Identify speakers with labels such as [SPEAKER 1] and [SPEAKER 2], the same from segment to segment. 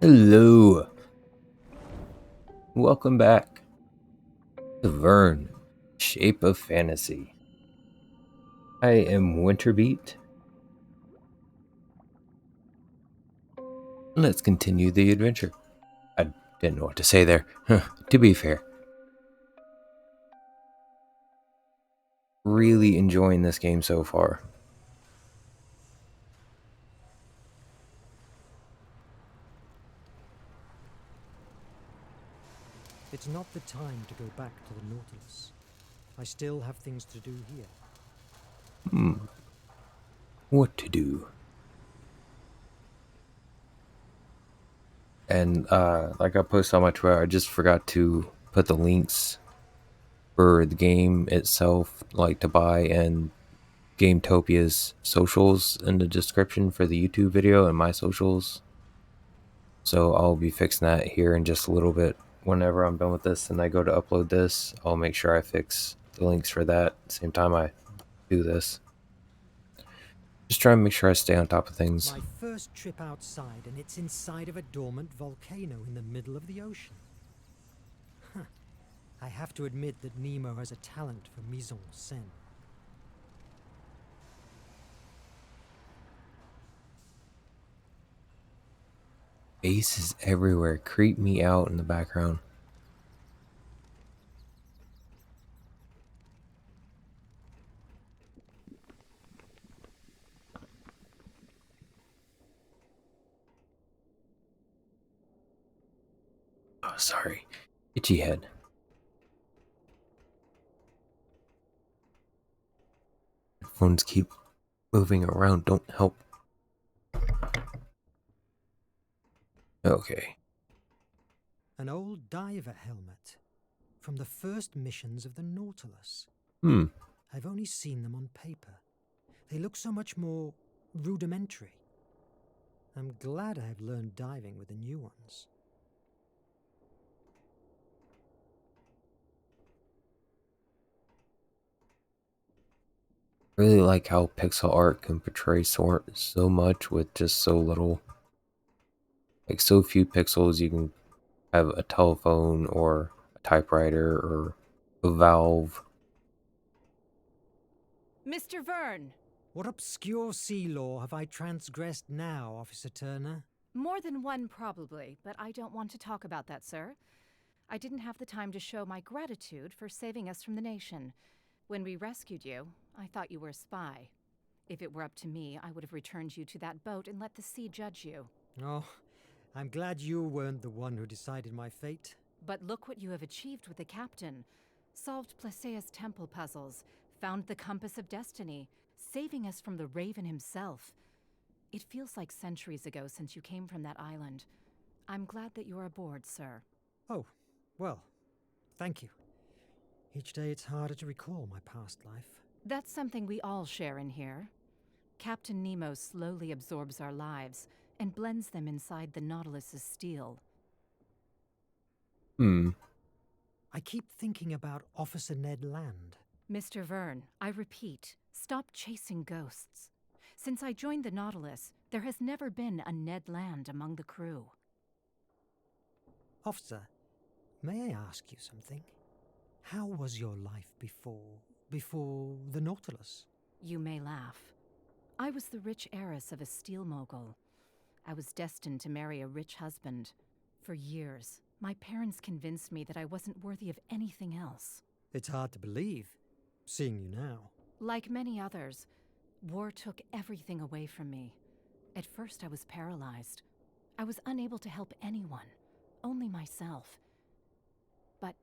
[SPEAKER 1] Hello, welcome back to Verne, Shape of Fantasy. I am winterbeat. Let's continue the adventure. I didn't know what to say there. To be fair, really enjoying this game so far.
[SPEAKER 2] It's not the time to go back to the Nautilus. I still have things to do here.
[SPEAKER 1] What to do? And like I posted on my Twitter, I just forgot to put the links for the game itself, like to buy, and Gametopia's socials in the description for the YouTube video and my socials. So I'll be fixing that here in just a little bit. Whenever I'm done with this and I go to upload this, I'll make sure I fix the links for that same time I do this. Just trying to make sure I stay on top of things.
[SPEAKER 2] My first trip outside, and it's inside of a dormant volcano in the middle of the ocean. Huh. I have to admit that Nemo has a talent for mise en scène.
[SPEAKER 1] Faces everywhere creep me out in the background. Oh, sorry. Itchy head. Phones keep moving around, don't help. Okay.
[SPEAKER 2] An old diver helmet from the first missions of the Nautilus.
[SPEAKER 1] Hmm.
[SPEAKER 2] I've only seen them on paper. They look so much more rudimentary. I'm glad I have learned diving with the new ones.
[SPEAKER 1] Really like how pixel art can portray so much with just so little. Like so few pixels, you can have a telephone or a typewriter or a valve.
[SPEAKER 3] Mr. Verne!
[SPEAKER 2] What obscure sea law have I transgressed now, Officer Turner?
[SPEAKER 3] More than one, probably, but I don't want to talk about that, sir. I didn't have the time to show my gratitude for saving us from the nation. When we rescued you, I thought you were a spy. If it were up to me, I would have returned you to that boat and let the sea judge you.
[SPEAKER 2] Oh, I'm glad you weren't the one who decided my fate.
[SPEAKER 3] But look what you have achieved with the captain. Solved Placea's temple puzzles, found the compass of destiny, saving us from the Raven himself. It feels like centuries ago since you came from that island. I'm glad that you're aboard, sir.
[SPEAKER 2] Oh, well, thank you. Each day it's harder to recall my past life.
[SPEAKER 3] That's something we all share in here. Captain Nemo slowly absorbs our lives and blends them inside the Nautilus's steel.
[SPEAKER 2] I keep thinking about Officer Ned Land.
[SPEAKER 3] Mr. Verne, I repeat, stop chasing ghosts. Since I joined the Nautilus, there has never been a Ned Land among the crew.
[SPEAKER 2] Officer, may I ask you something? How was your life before the Nautilus?
[SPEAKER 3] You may laugh. I was the rich heiress of a steel mogul. I was destined to marry a rich husband. For years, my parents convinced me that I wasn't worthy of anything else.
[SPEAKER 2] It's hard to believe, seeing you now.
[SPEAKER 3] Like many others, war took everything away from me. At first, I was paralyzed. I was unable to help anyone, only myself. But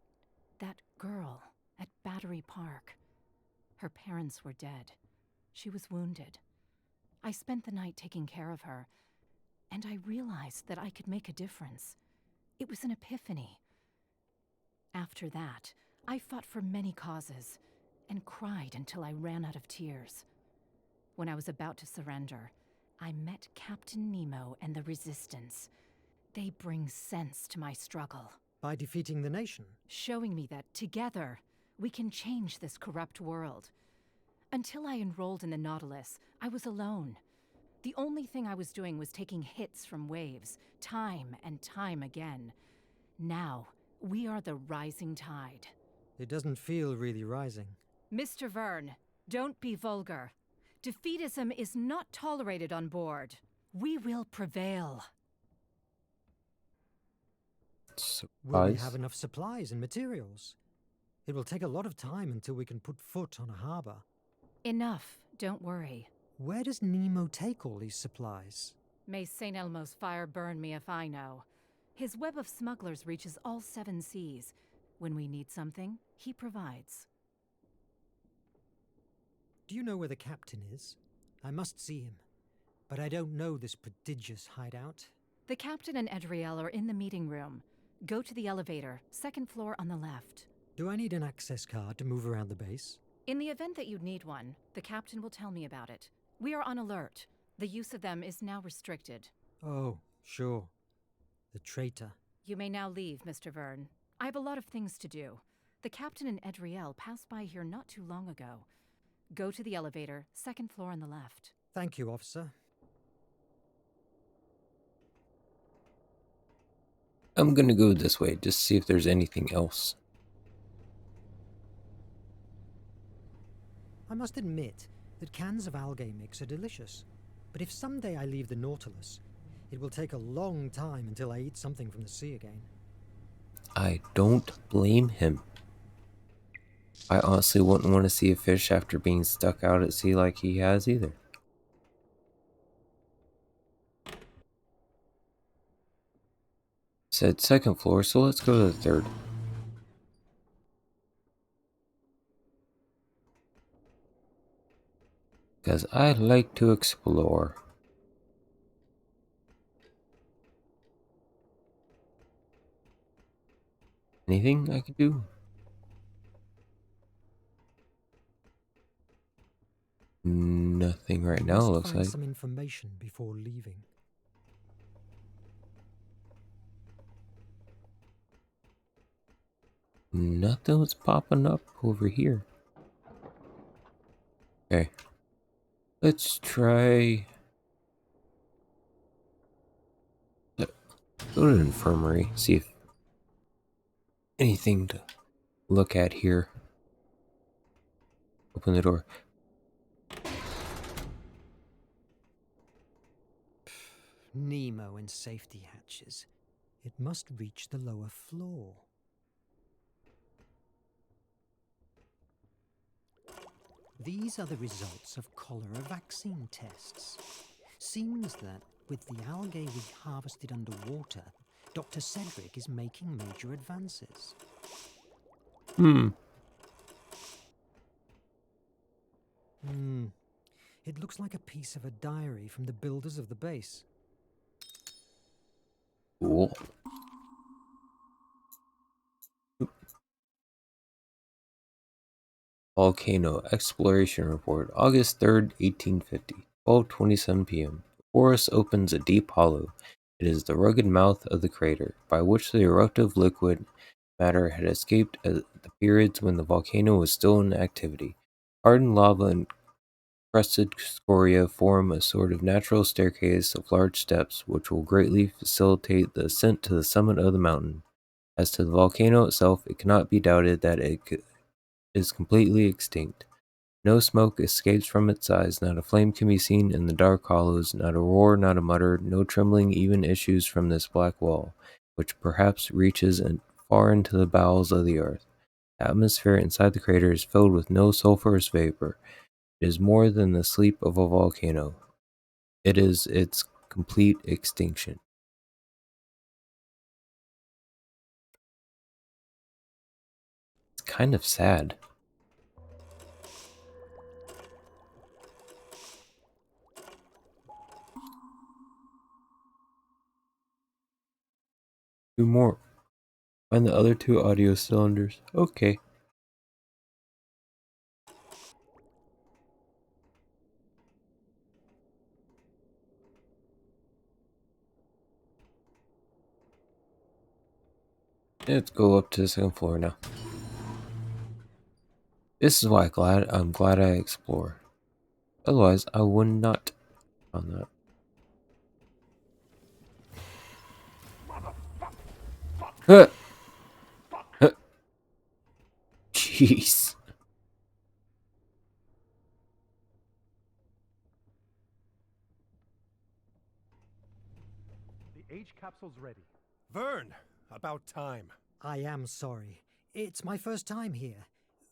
[SPEAKER 3] that girl at Battery Park, her parents were dead. She was wounded. I spent the night taking care of her, and I realized that I could make a difference. It was an epiphany. After that, I fought for many causes and cried until I ran out of tears. When I was about to surrender, I met Captain Nemo and the Resistance. They bring sense to my struggle.
[SPEAKER 2] By defeating the nation?
[SPEAKER 3] Showing me that, together, we can change this corrupt world. Until I enrolled in the Nautilus, I was alone. The only thing I was doing was taking hits from waves, time and time again. Now, we are the rising tide.
[SPEAKER 2] It doesn't feel really rising.
[SPEAKER 3] Mr. Verne, don't be vulgar. Defeatism is not tolerated on board. We will prevail.
[SPEAKER 2] Will we
[SPEAKER 1] Supplies?
[SPEAKER 2] have enough supplies and materials? It will take a lot of time until we can put foot on a harbor.
[SPEAKER 3] Enough, don't worry.
[SPEAKER 2] Where does Nemo take all these supplies?
[SPEAKER 3] May St. Elmo's fire burn me if I know. His web of smugglers reaches all 7 seas. When we need something, he provides.
[SPEAKER 2] Do you know where the captain is? I must see him. But I don't know this prodigious hideout.
[SPEAKER 3] The captain and Edriel are in the meeting room. Go to the elevator, 2nd floor on the left.
[SPEAKER 2] Do I need an access card to move around the base?
[SPEAKER 3] In the event that you'd need one, the captain will tell me about it. We are on alert. The use of them is now restricted.
[SPEAKER 2] Oh, sure. The traitor.
[SPEAKER 3] You may now leave, Mr. Verne. I have a lot of things to do. The captain and Edriel passed by here not too long ago. Go to the elevator, 2nd floor on the left.
[SPEAKER 2] Thank you, officer.
[SPEAKER 1] I'm gonna go this way, just see if there's anything else.
[SPEAKER 2] I must admit that cans of algae mix are delicious. But if someday I leave the Nautilus, it will take a long time until I eat something from the sea again.
[SPEAKER 1] I don't blame him. I honestly wouldn't want to see a fish after being stuck out at sea like he has either. Said 2nd floor, so let's go to the 3rd. Because I like to explore. Anything I could do? Nothing right now,
[SPEAKER 2] Must
[SPEAKER 1] looks
[SPEAKER 2] find
[SPEAKER 1] like.
[SPEAKER 2] some information before leaving.
[SPEAKER 1] Nothing's popping up over here. Okay. Let's try... Go to the infirmary, see if anything to look at here. Open the door.
[SPEAKER 2] Nemo and safety hatches. It must reach the lower floor. These are the results of cholera vaccine tests. Seems that with the algae we harvested underwater, Dr. Cedric is making major advances. It looks like a piece of a diary from the builders of the base.
[SPEAKER 1] Cool. Volcano Exploration Report, August 3rd, 1850, 12:27 p.m. The forest opens a deep hollow. It is the rugged mouth of the crater, by which the eruptive liquid matter had escaped at the periods when the volcano was still in activity. Hardened lava and crusted scoria form a sort of natural staircase of large steps, which will greatly facilitate the ascent to the summit of the mountain. As to the volcano itself, it cannot be doubted that it is completely extinct. No smoke escapes from its sides, not a flame can be seen in the dark hollows, not a roar, not a mutter, no trembling even issues from this black wall, which perhaps reaches far into the bowels of the earth. The atmosphere inside the crater is filled with no sulphurous vapor. It is more than the sleep of a volcano. It is its complete extinction. It's kind of sad. Two more. Find the other 2 audio cylinders. Okay. Let's go up to the 2nd floor now. This is why I'm glad I explore. Otherwise, I would not. on that. Huh. Huh. Jeez.
[SPEAKER 4] The H capsule's ready. Verne, about time.
[SPEAKER 2] I am sorry. It's my first time here.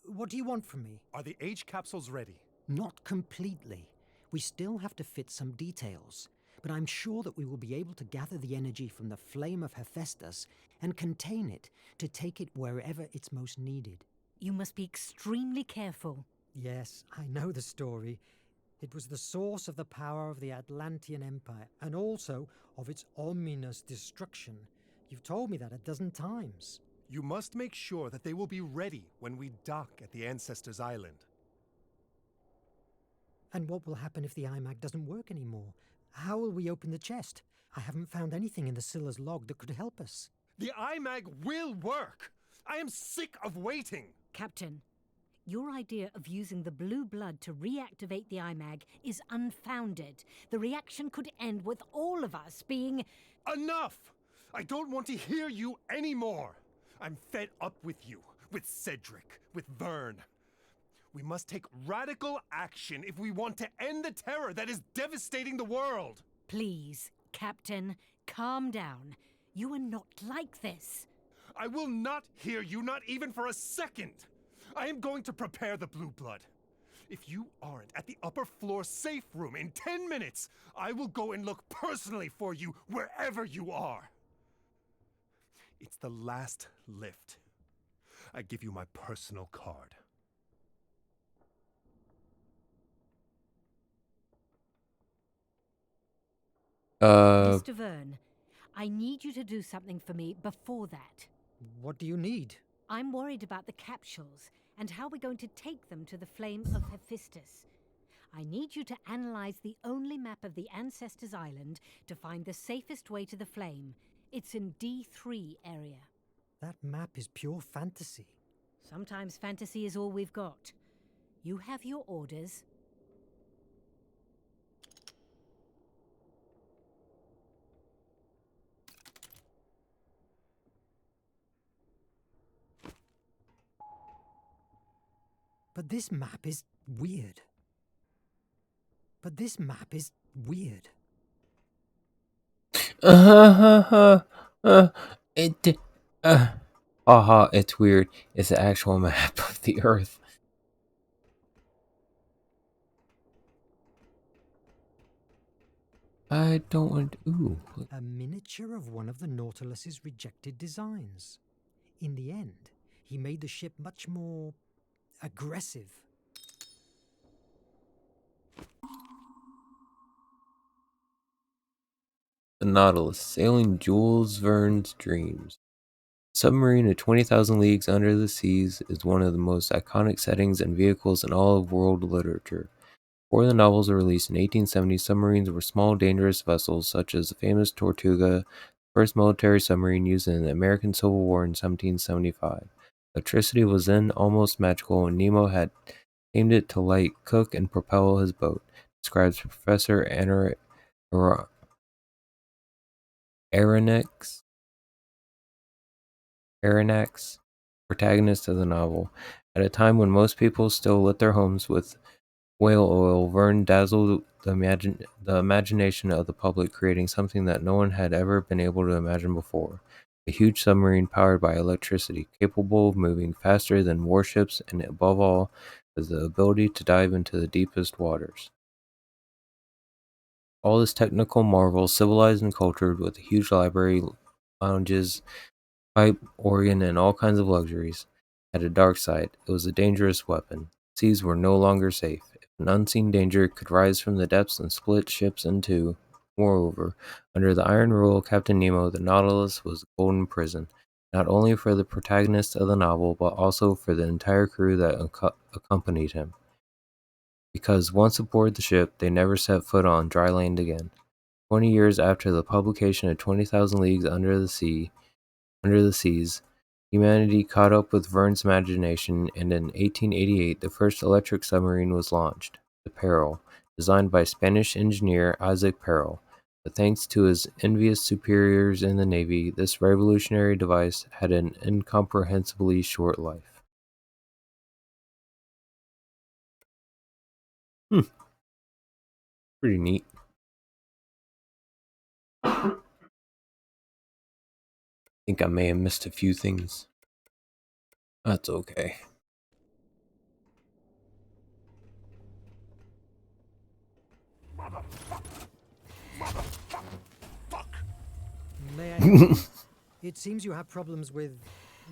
[SPEAKER 2] What do you want from me?
[SPEAKER 4] Are the H capsules ready?
[SPEAKER 2] Not completely. We still have to fit some details, but I'm sure that we will be able to gather the energy from the flame of Hephaestus and contain it to take it wherever it's most needed.
[SPEAKER 5] You must be extremely careful.
[SPEAKER 2] Yes, I know the story. It was the source of the power of the Atlantean Empire and also of its ominous destruction. You've told me that a dozen times.
[SPEAKER 4] You must make sure that they will be ready when we dock at the Ancestors' Island.
[SPEAKER 2] And what will happen if the Imag doesn't work anymore? How will we open the chest? I haven't found anything in the Scylla's log that could help us.
[SPEAKER 4] The Imag will work! I am sick of waiting!
[SPEAKER 5] Captain, your idea of using the blue blood to reactivate the Imag is unfounded. The reaction could end with all of us being...
[SPEAKER 4] Enough! I don't want to hear you anymore! I'm fed up with you, with Cedric, with Verne. We must take radical action if we want to end the terror that is devastating the world!
[SPEAKER 5] Please, Captain, calm down. You are not like this.
[SPEAKER 4] I will not hear you, not even for a second! I am going to prepare the blue blood. If you aren't at the upper floor safe room in 10 minutes, I will go and look personally for you wherever you are. It's the last lift. I give you my personal card.
[SPEAKER 5] Mr. Verne, I need you to do something for me before that.
[SPEAKER 2] What do you need?
[SPEAKER 5] I'm worried about the capsules and how we're going to take them to the flame of Hephaestus. I need you to analyze the only map of the Ancestors' Island to find the safest way to the flame. It's in D3 area.
[SPEAKER 2] That map is pure fantasy.
[SPEAKER 5] Sometimes fantasy is all we've got. You have your orders.
[SPEAKER 2] But this map is weird. But this map is weird.
[SPEAKER 1] It. Haha, it's weird. It's the actual map of the Earth. I don't want. Ooh.
[SPEAKER 2] A miniature of one of the Nautilus's rejected designs. In the end, he made the ship much more aggressive.
[SPEAKER 1] The Nautilus, sailing Jules Verne's dreams. Submarine at 20,000 leagues under the seas is one of the most iconic settings and vehicles in all of world literature. Before the novels were released in 1870, submarines were small, dangerous vessels such as the famous Tortuga, the first military submarine used in the American Civil War in 1775. Electricity was then almost magical, and Nemo had aimed it to light, cook, and propel his boat, describes Professor Aronnax, protagonist of the novel. At a time when most people still lit their homes with whale oil, Verne dazzled the imagination of the public, creating something that no one had ever been able to imagine before. A huge submarine powered by electricity, capable of moving faster than warships, and above all, with the ability to dive into the deepest waters. All this technical marvel, civilized and cultured, with a huge library, lounges, pipe, organ, and all kinds of luxuries, had a dark side. It was a dangerous weapon. Seas were no longer safe. If an unseen danger could rise from the depths and split ships in two. Moreover, under the iron rule of Captain Nemo, the Nautilus was a golden prison, not only for the protagonist of the novel, but also for the entire crew that accompanied him. Because once aboard the ship, they never set foot on dry land again. 20 years after the publication of 20,000 Leagues Under the Seas, humanity caught up with Verne's imagination, and in 1888 the first electric submarine was launched, the Peril, designed by Spanish engineer Isaac Perel. But thanks to his envious superiors in the Navy, this revolutionary device had an incomprehensibly short life. Pretty neat. I think I may have missed a few things. That's okay.
[SPEAKER 2] May I help you? It seems you have problems with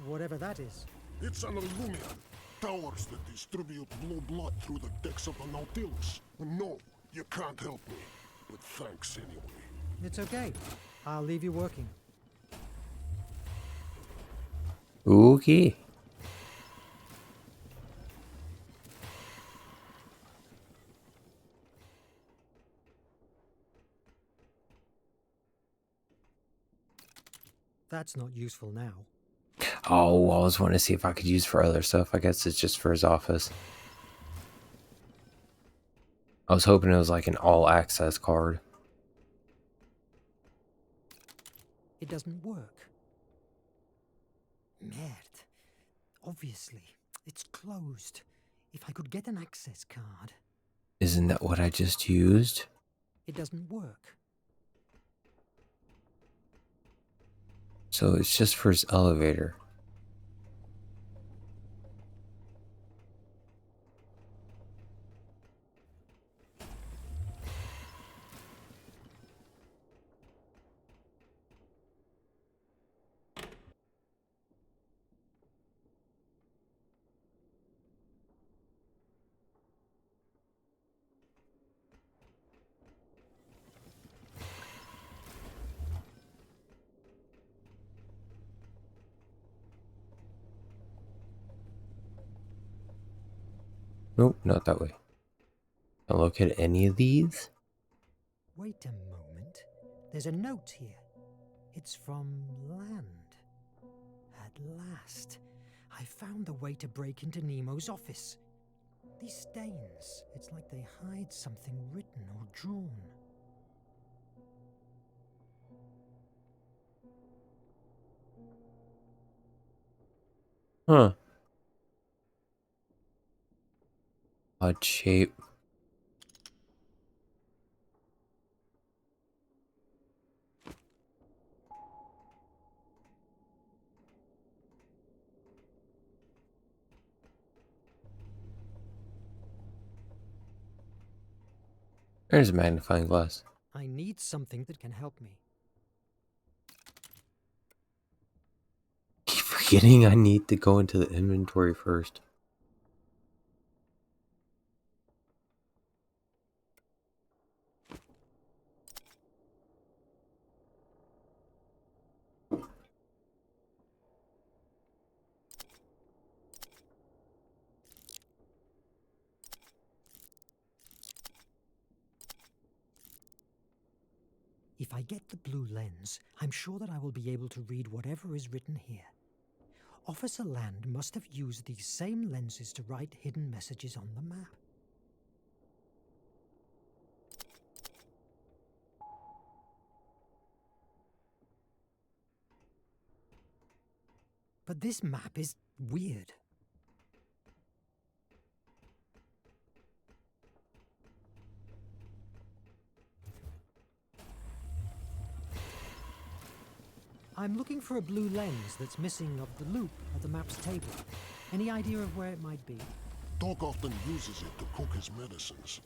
[SPEAKER 2] whatever that is.
[SPEAKER 6] It's an Illumian. Towers that distribute blue blood through the decks of the Nautilus. No, you can't help me. But thanks anyway.
[SPEAKER 2] It's okay. I'll leave you working.
[SPEAKER 1] Okay.
[SPEAKER 2] That's not useful now.
[SPEAKER 1] Oh, I was wanting to see if I could use for other stuff. I guess it's just for his office. I was hoping it was like an all-access card.
[SPEAKER 2] It doesn't work. Merde. Obviously, it's closed. If I could get an access card.
[SPEAKER 1] Isn't that what I just used?
[SPEAKER 2] It doesn't work.
[SPEAKER 1] So it's just for his elevator. Nope, not that way. Don't look at any of these.
[SPEAKER 2] Wait a moment. There's a note here. It's from land. At last, I found the way to break into Nemo's office. These stains, it's like they hide something written or drawn.
[SPEAKER 1] Huh. Odd shape. There's a magnifying glass.
[SPEAKER 2] I need something that can help me.
[SPEAKER 1] Keep forgetting I need to go into the inventory first.
[SPEAKER 2] If I get the blue lens, I'm sure that I will be able to read whatever is written here. Officer Land must have used these same lenses to write hidden messages on the map. But this map is weird. I'm looking for a blue lens that's missing of the loop at the map's table. Any idea of where it might be?
[SPEAKER 6] Doc often uses it to cook his medicines.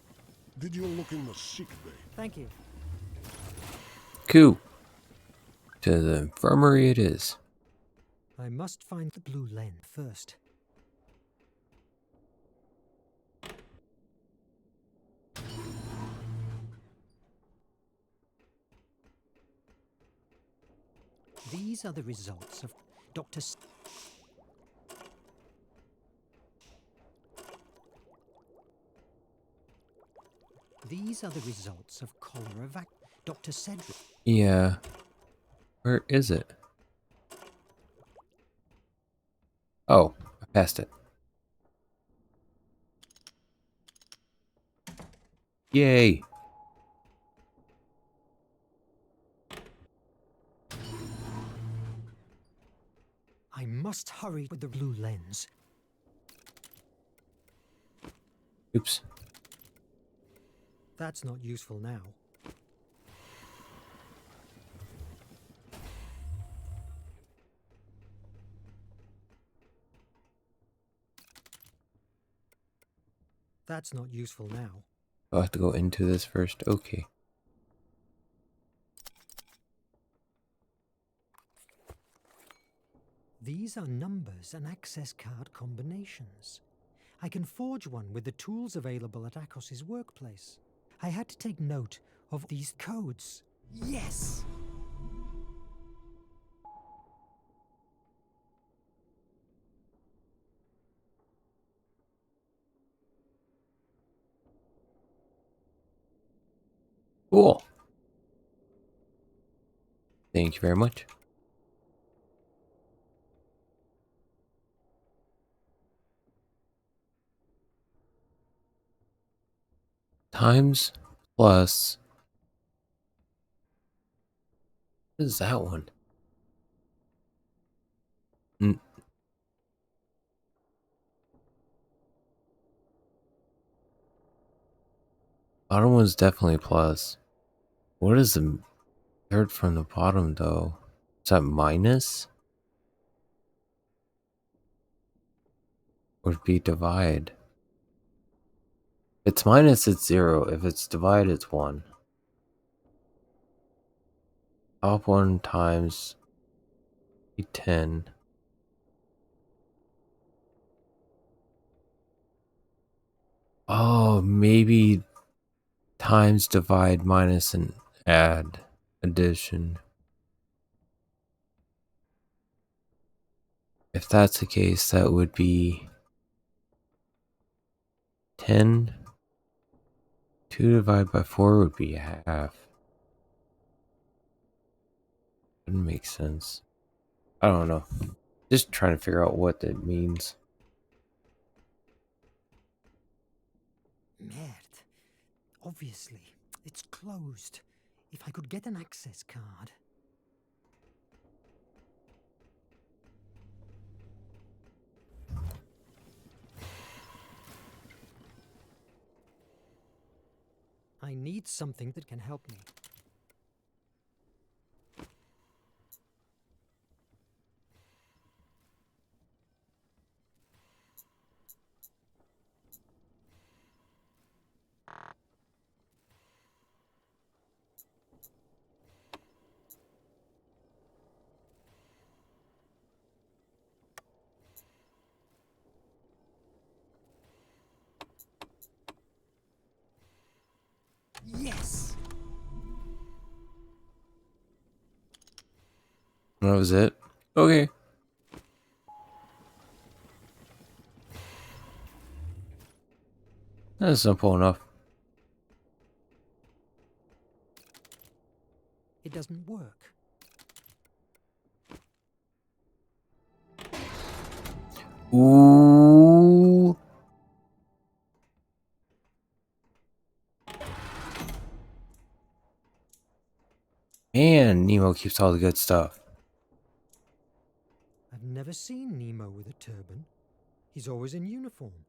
[SPEAKER 6] Did you look in the sick bay?
[SPEAKER 2] Thank you.
[SPEAKER 1] Cool. To the infirmary it is.
[SPEAKER 2] I must find the blue lens first. These are the results of Dr. These are the results of cholera vac. Dr. Cedric.
[SPEAKER 1] Yeah. Where is it? Oh, I passed it. Yay!
[SPEAKER 2] I must hurry with the blue lens.
[SPEAKER 1] Oops.
[SPEAKER 2] That's not useful now. That's not useful now.
[SPEAKER 1] I'll have to go into this first. Okay.
[SPEAKER 2] These are numbers and access card combinations. I can forge one with the tools available at Akos's workplace. I had to take note of these codes. Yes!
[SPEAKER 1] Cool. Thank you very much. Times plus. What is that one? Bottom one's definitely plus. What is the third from the bottom though? Is that minus? Would be divide. If it's minus, it's 0. If it's divide, it's 1. Top 1 times 10. Oh, maybe times, divide, minus, and add. Addition. If that's the case, that would be 10. 2 divided by 4 would be half. Wouldn't make sense. I don't know. Just trying to figure out what that means.
[SPEAKER 2] Merde. Obviously, it's closed. If I could get an access card. I need something that can help me. Yes!
[SPEAKER 1] That was it? Okay. That's simple enough.
[SPEAKER 2] It doesn't work.
[SPEAKER 1] Ooh. Man, Nemo keeps all the good stuff.
[SPEAKER 2] I've never seen Nemo with a turban. He's always in uniform.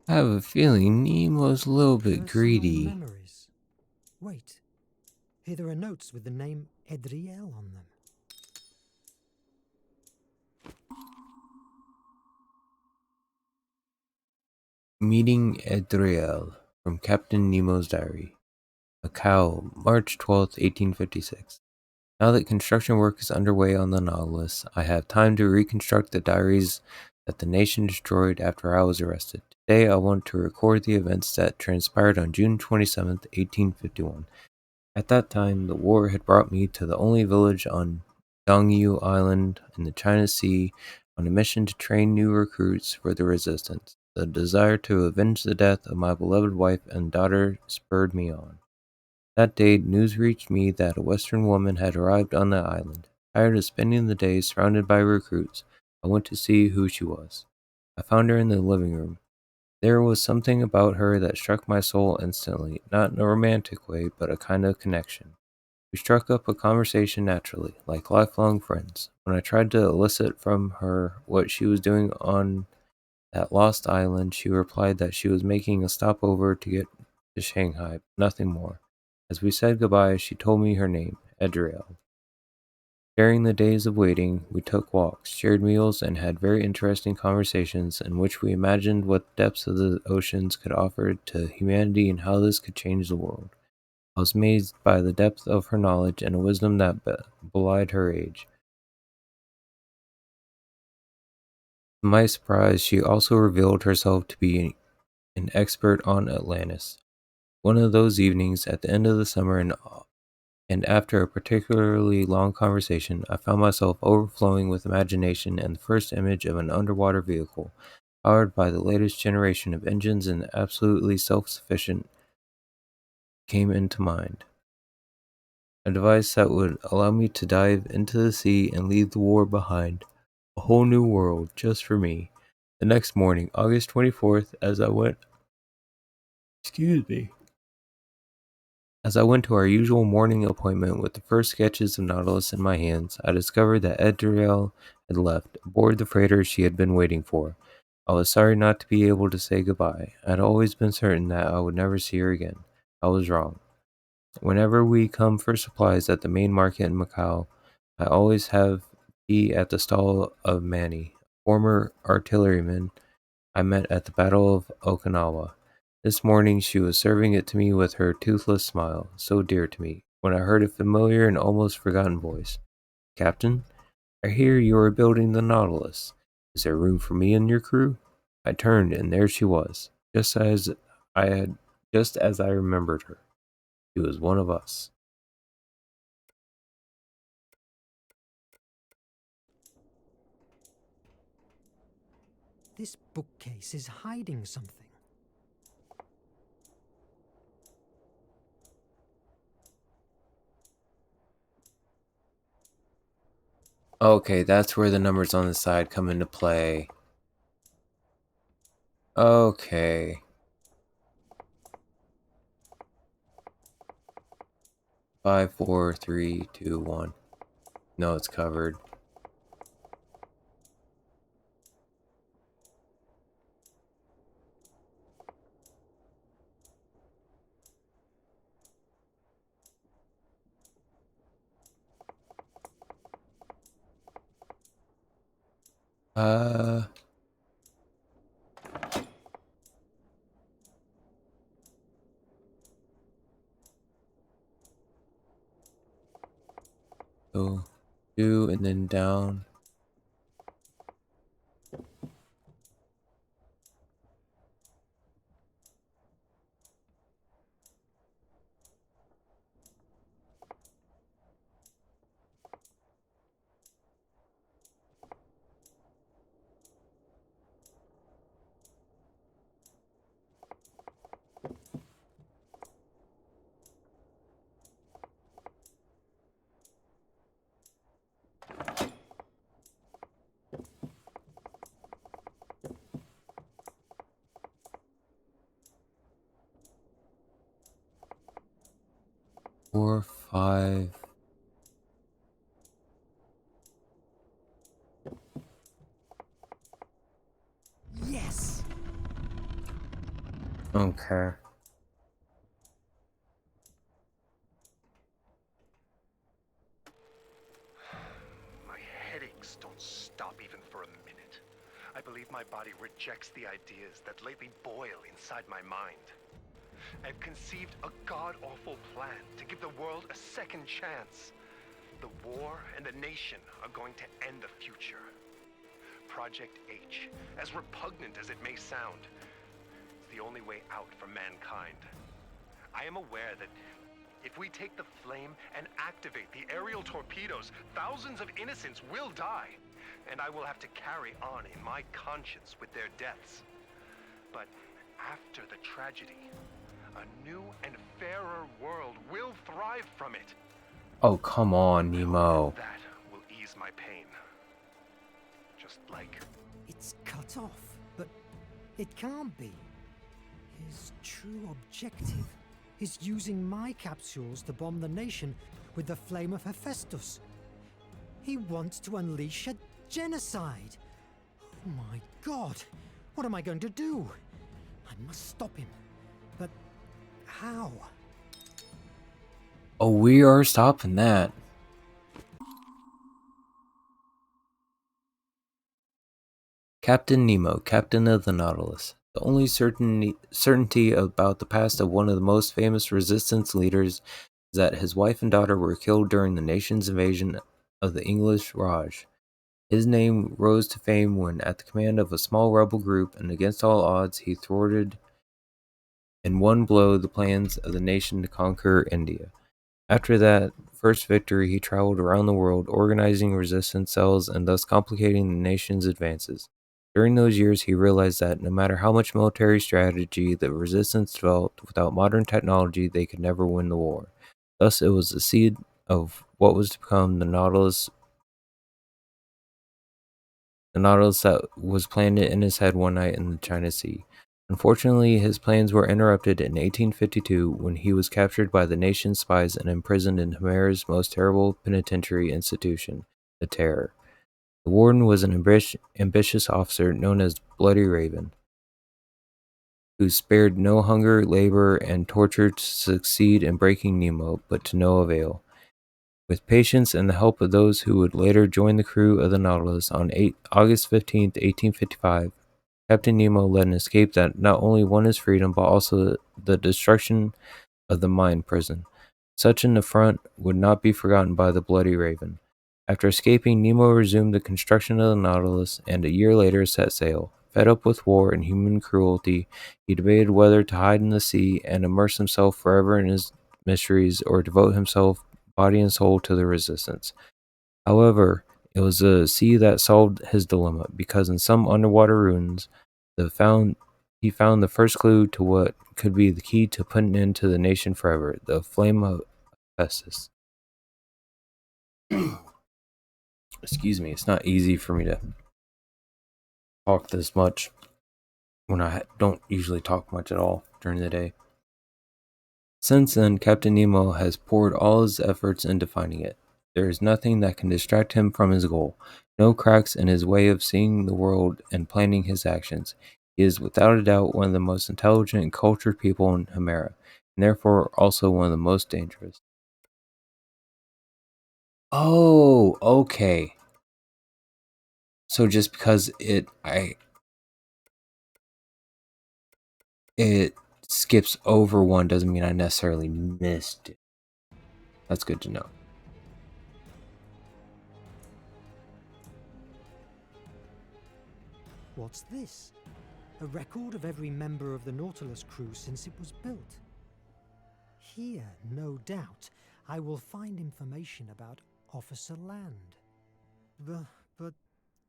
[SPEAKER 1] I have a feeling Nemo's a little bit
[SPEAKER 2] Personal
[SPEAKER 1] greedy.
[SPEAKER 2] memories. Wait. Here there are notes with the name Edriel on them.
[SPEAKER 1] Meeting Edriel from Captain Nemo's diary. Macau, March 12th, 1856. Now that construction work is underway on the Nautilus, I have time to reconstruct the diaries that the nation destroyed after I was arrested. Today I want to record the events that transpired on June 27th, 1851. At that time, the war had brought me to the only village on Dongyu Island in the China Sea on a mission to train new recruits for the resistance. The desire to avenge the death of my beloved wife and daughter spurred me on. That day, news reached me that a Western woman had arrived on the island. Tired of spending the day surrounded by recruits, I went to see who she was. I found her in the living room. There was something about her that struck my soul instantly, not in a romantic way, but a kind of connection. We struck up a conversation naturally, like lifelong friends. When I tried to elicit from her what she was doing on that lost island, she replied that she was making a stopover to get to Shanghai, nothing more. As we said goodbye, she told me her name, Edriel. During the days of waiting, we took walks, shared meals, and had very interesting conversations in which we imagined what depths of the oceans could offer to humanity and how this could change the world. I was amazed by the depth of her knowledge and a wisdom that belied her age. To my surprise, she also revealed herself to be an expert on Atlantis. One of those evenings at the end of the summer, and after a particularly long conversation, I found myself overflowing with imagination, and the first image of an underwater vehicle, powered by the latest generation of engines and absolutely self-sufficient, came into mind. A device that would allow me to dive into the sea and leave the war behind. A whole new world just for me. The next morning, August 24th, excuse me, as I went to our usual morning appointment with the first sketches of Nautilus in my hands, I discovered that Edriel had left, aboard the freighter she had been waiting for. I was sorry not to be able to say goodbye. I had always been certain that I would never see her again. I was wrong. Whenever we come for supplies at the main market in Macau, I always have tea at the stall of Manny, a former artilleryman I met at the Battle of Okinawa. This morning she was serving it to me with her toothless smile, so dear to me, when I heard a familiar and almost forgotten voice. Captain, I hear you are building the Nautilus. Is there room for me in your crew? I turned, and there she was, I had just as I remembered her. She was one of us.
[SPEAKER 2] This bookcase is hiding something.
[SPEAKER 1] Okay, that's where the numbers on the side come into play. Okay. 5, 4, 3, 2, 1. No, it's covered. Uh, so 2 and then down. Four, 5.
[SPEAKER 2] Yes!
[SPEAKER 1] Okay.
[SPEAKER 4] My headaches don't stop even for a minute. I believe my body rejects the ideas that lately boil inside my mind. I've conceived a god-awful plan to give the world a second chance. The war and the nation are going to end the future. Project H, as repugnant as it may sound, is the only way out for mankind. I am aware that if we take the flame and activate the aerial torpedoes, thousands of innocents will die, and I will have to carry on in my conscience with their deaths. But after the tragedy, a new and fairer world will thrive from it.
[SPEAKER 1] Oh, come on, Nemo.
[SPEAKER 4] That will ease my pain. Just like...
[SPEAKER 2] It's cut off, It can't be. His true objective is using my capsules to bomb the nation with the flame of Hephaestus. He wants to unleash a genocide. Oh my god! What am I going to do? I must stop him. But how?
[SPEAKER 1] Oh, we are stopping that. Captain Nemo, captain of the Nautilus. The only certainty about the past of one of the most famous resistance leaders is that his wife and daughter were killed during the nation's invasion of the English Raj. His name rose to fame when, at the command of a small rebel group and against all odds, he thwarted in one blow the plans of the nation to conquer India. After that first victory, he traveled around the world, organizing resistance cells and thus complicating the nation's advances. During those years, he realized that no matter how much military strategy the resistance developed, without modern technology, they could never win the war. Thus, it was the seed of what was to become the Nautilus that was planted in his head one night in the China Sea. Unfortunately, his plans were interrupted in 1852 when he was captured by the nation's spies and imprisoned in Himera's most terrible penitentiary institution, the Terror. The warden was an ambitious officer known as Bloody Raven, who spared no hunger, labor, and torture to succeed in breaking Nemo, but to no avail. With patience and the help of those who would later join the crew of the Nautilus on August 15th, 1855, Captain Nemo led an escape that not only won his freedom but also the destruction of the mine prison. Such an affront would not be forgotten by the Bloody Raven. After escaping, Nemo resumed the construction of the Nautilus and a year later set sail. Fed up with war and human cruelty, he debated whether to hide in the sea and immerse himself forever in his mysteries or devote himself body and soul to the resistance. However, it was the sea that solved his dilemma, because in some underwater ruins, he found the first clue to what could be the key to putting an end to the nation forever: the flame of Hephaestus. Excuse me, it's not easy for me to talk this much when I don't usually talk much at all during the day. Since then, Captain Nemo has poured all his efforts into finding it. There is nothing that can distract him from his goal, no cracks in his way of seeing the world and planning his actions. He is without a doubt one of the most intelligent and cultured people in Hemera, and therefore also one of the most dangerous. Oh, okay. So just because it skips over one doesn't mean I necessarily missed it. That's good to know.
[SPEAKER 2] What's this? A record of every member of the Nautilus crew since it was built. Here, no doubt, I will find information about Officer Land. But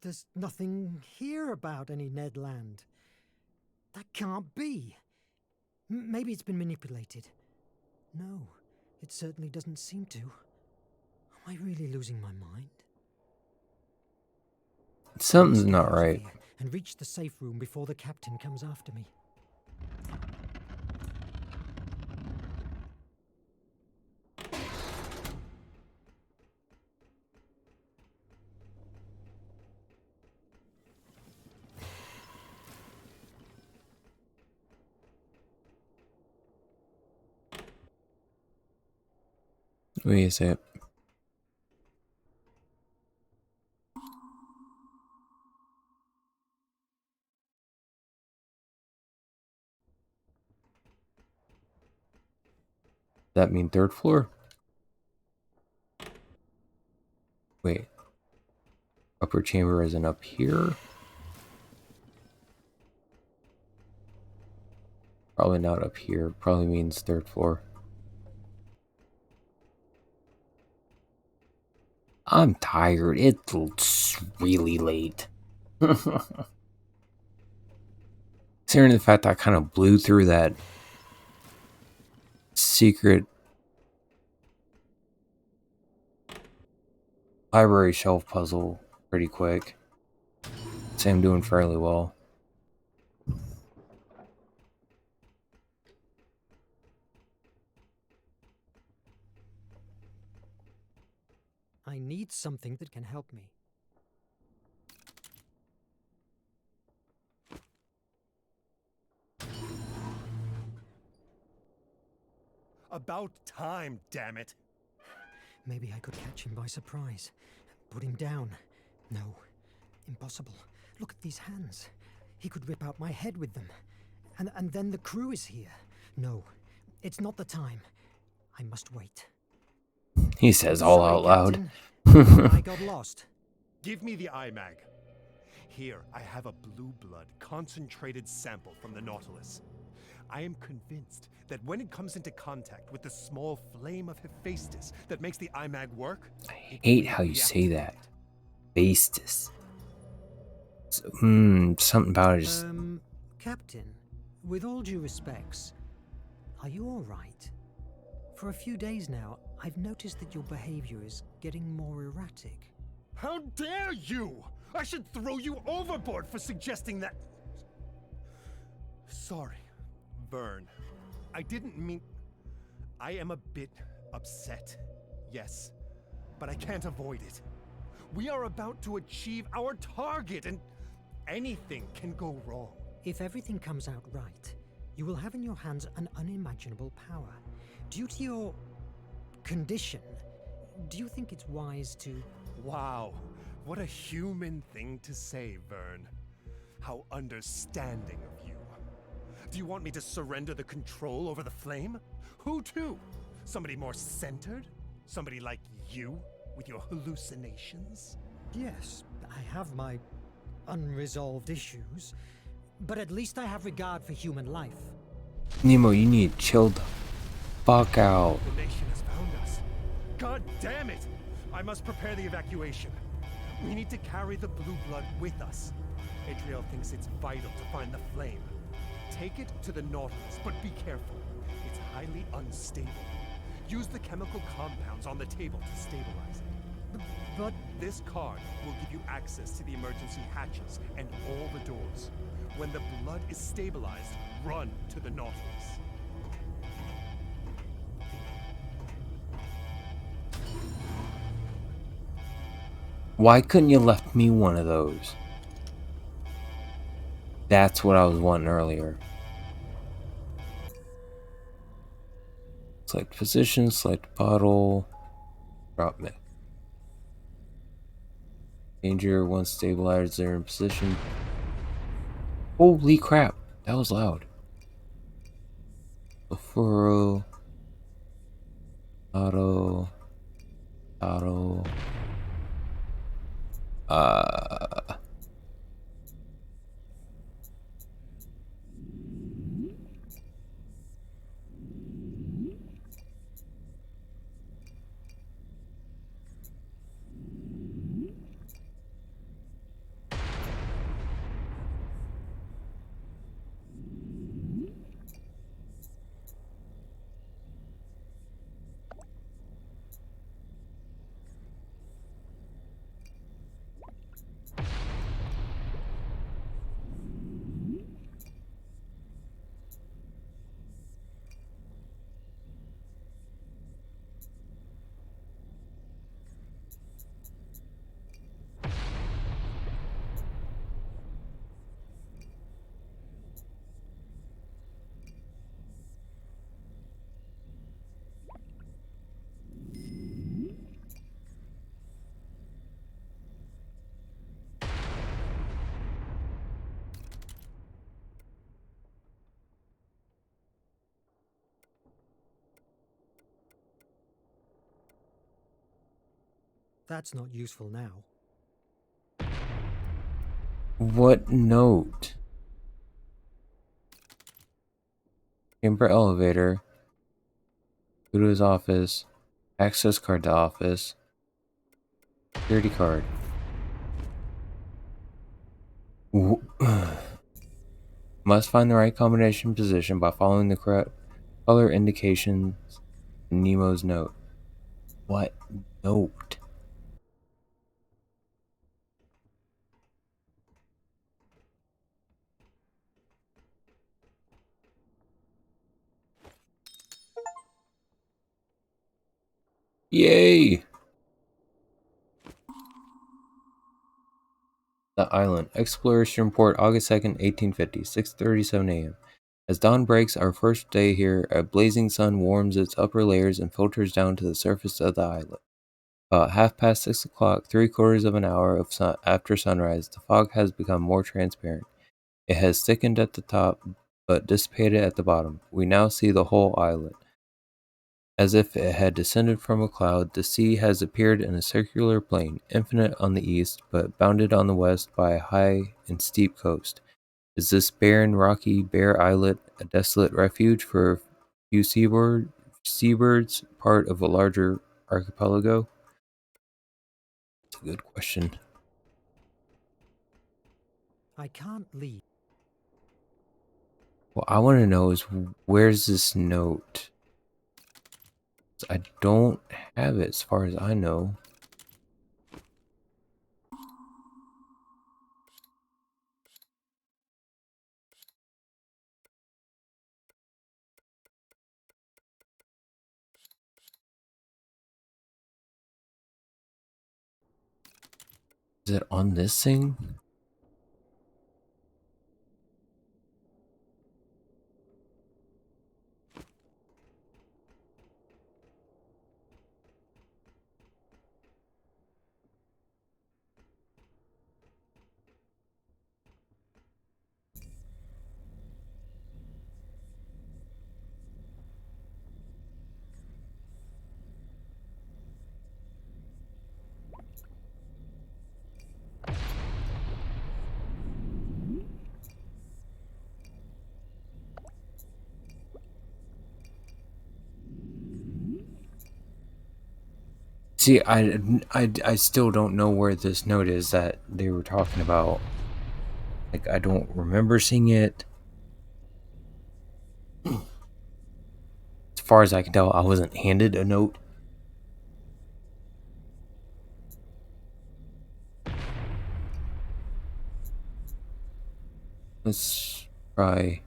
[SPEAKER 2] there's nothing here about any Ned Land. That can't be. Maybe it's been manipulated. No, it certainly doesn't seem to. Am I really losing my mind?
[SPEAKER 1] Something's
[SPEAKER 2] Let's get
[SPEAKER 1] not
[SPEAKER 2] out of
[SPEAKER 1] right.
[SPEAKER 2] here and reach the safe room before the captain comes after me.
[SPEAKER 1] Wait a sec. That mean third floor? Wait. Upper chamber isn't up here? Probably not up here. Probably means third floor. I'm tired. It's really late. Considering the fact that I kind of blew through that secret library shelf puzzle pretty quick. Say I'm doing fairly well.
[SPEAKER 2] I need something that can help me.
[SPEAKER 4] About time, damn it.
[SPEAKER 2] Maybe I could catch him by surprise. Put him down. No. Impossible. Look at these hands. He could rip out my head with them. And then the crew is here. No. It's not the time. I must wait.
[SPEAKER 1] He says all
[SPEAKER 2] Sorry,
[SPEAKER 1] out loud.
[SPEAKER 2] Captain. I got lost.
[SPEAKER 4] Give me the Imag. Here, I have a blue blood concentrated sample from the Nautilus. I am convinced that when it comes into contact with the small flame of Hephaestus that makes the Imag work,
[SPEAKER 1] I hate how you say that. Hephaestus. Something about it just...
[SPEAKER 2] Captain, with all due respects, are you all right? For a few days now, I've noticed that your behavior is getting more erratic.
[SPEAKER 4] How dare you! I should throw you overboard for suggesting that. Sorry, Verne. I didn't mean. I am a bit upset, yes, but I can't avoid it. We are about to achieve our target, and anything can go wrong.
[SPEAKER 2] If everything comes out right, you will have in your hands an unimaginable power. Due to your condition, do you think it's wise to...
[SPEAKER 4] Wow, what a human thing to say, Verne. How understanding of you. Do you want me to surrender the control over the flame? Who to? Somebody more centered? Somebody like you, with your hallucinations?
[SPEAKER 2] Yes, I have my unresolved issues, but at least I have regard for human life.
[SPEAKER 1] Nemo, you need to chill the fuck out.
[SPEAKER 4] The nation has found us. God damn it! I must prepare the evacuation. We need to carry the blue blood with us. Adriel thinks it's vital to find the flame. Take it to the Nautilus, but be careful. It's highly unstable. Use the chemical compounds on the table to stabilize it.
[SPEAKER 2] But
[SPEAKER 4] This card will give you access to the emergency hatches and all the doors. When the blood is stabilized, run to the Nautilus.
[SPEAKER 1] Why couldn't you left me one of those? That's what I was wanting earlier. Select position, select bottle, drop mech. Danger, once stabilized, they're in position. Holy crap, that was loud. Furrow, auto.
[SPEAKER 2] that's not useful now.
[SPEAKER 1] What note? Chamber elevator. Go to his office. Access card to office. Security card. Must find the right combination position by following the correct color indications in Nemo's note. What note? Yay! The island. Exploration report August 2nd, 1850, 6:37 a.m. As dawn breaks our first day here, a blazing sun warms its upper layers and filters down to the surface of the island. About half past 6 o'clock, 3/4 of an hour after sunrise, the fog has become more transparent. It has thickened at the top, but dissipated at the bottom. We now see the whole island. As if it had descended from a cloud, the sea has appeared in a circular plain, infinite on the east, but bounded on the west by a high and steep coast. Is this barren, rocky, bare islet a desolate refuge for a few seabirds, part of a larger archipelago? That's a good question.
[SPEAKER 2] I can't leave.
[SPEAKER 1] What I want to know is where's this note? I don't have it as far as I know. Is it on this thing? See, I still don't know where this note is that they were talking about. Like, I don't remember seeing it. As far as I can tell, I wasn't handed a note. Let's try.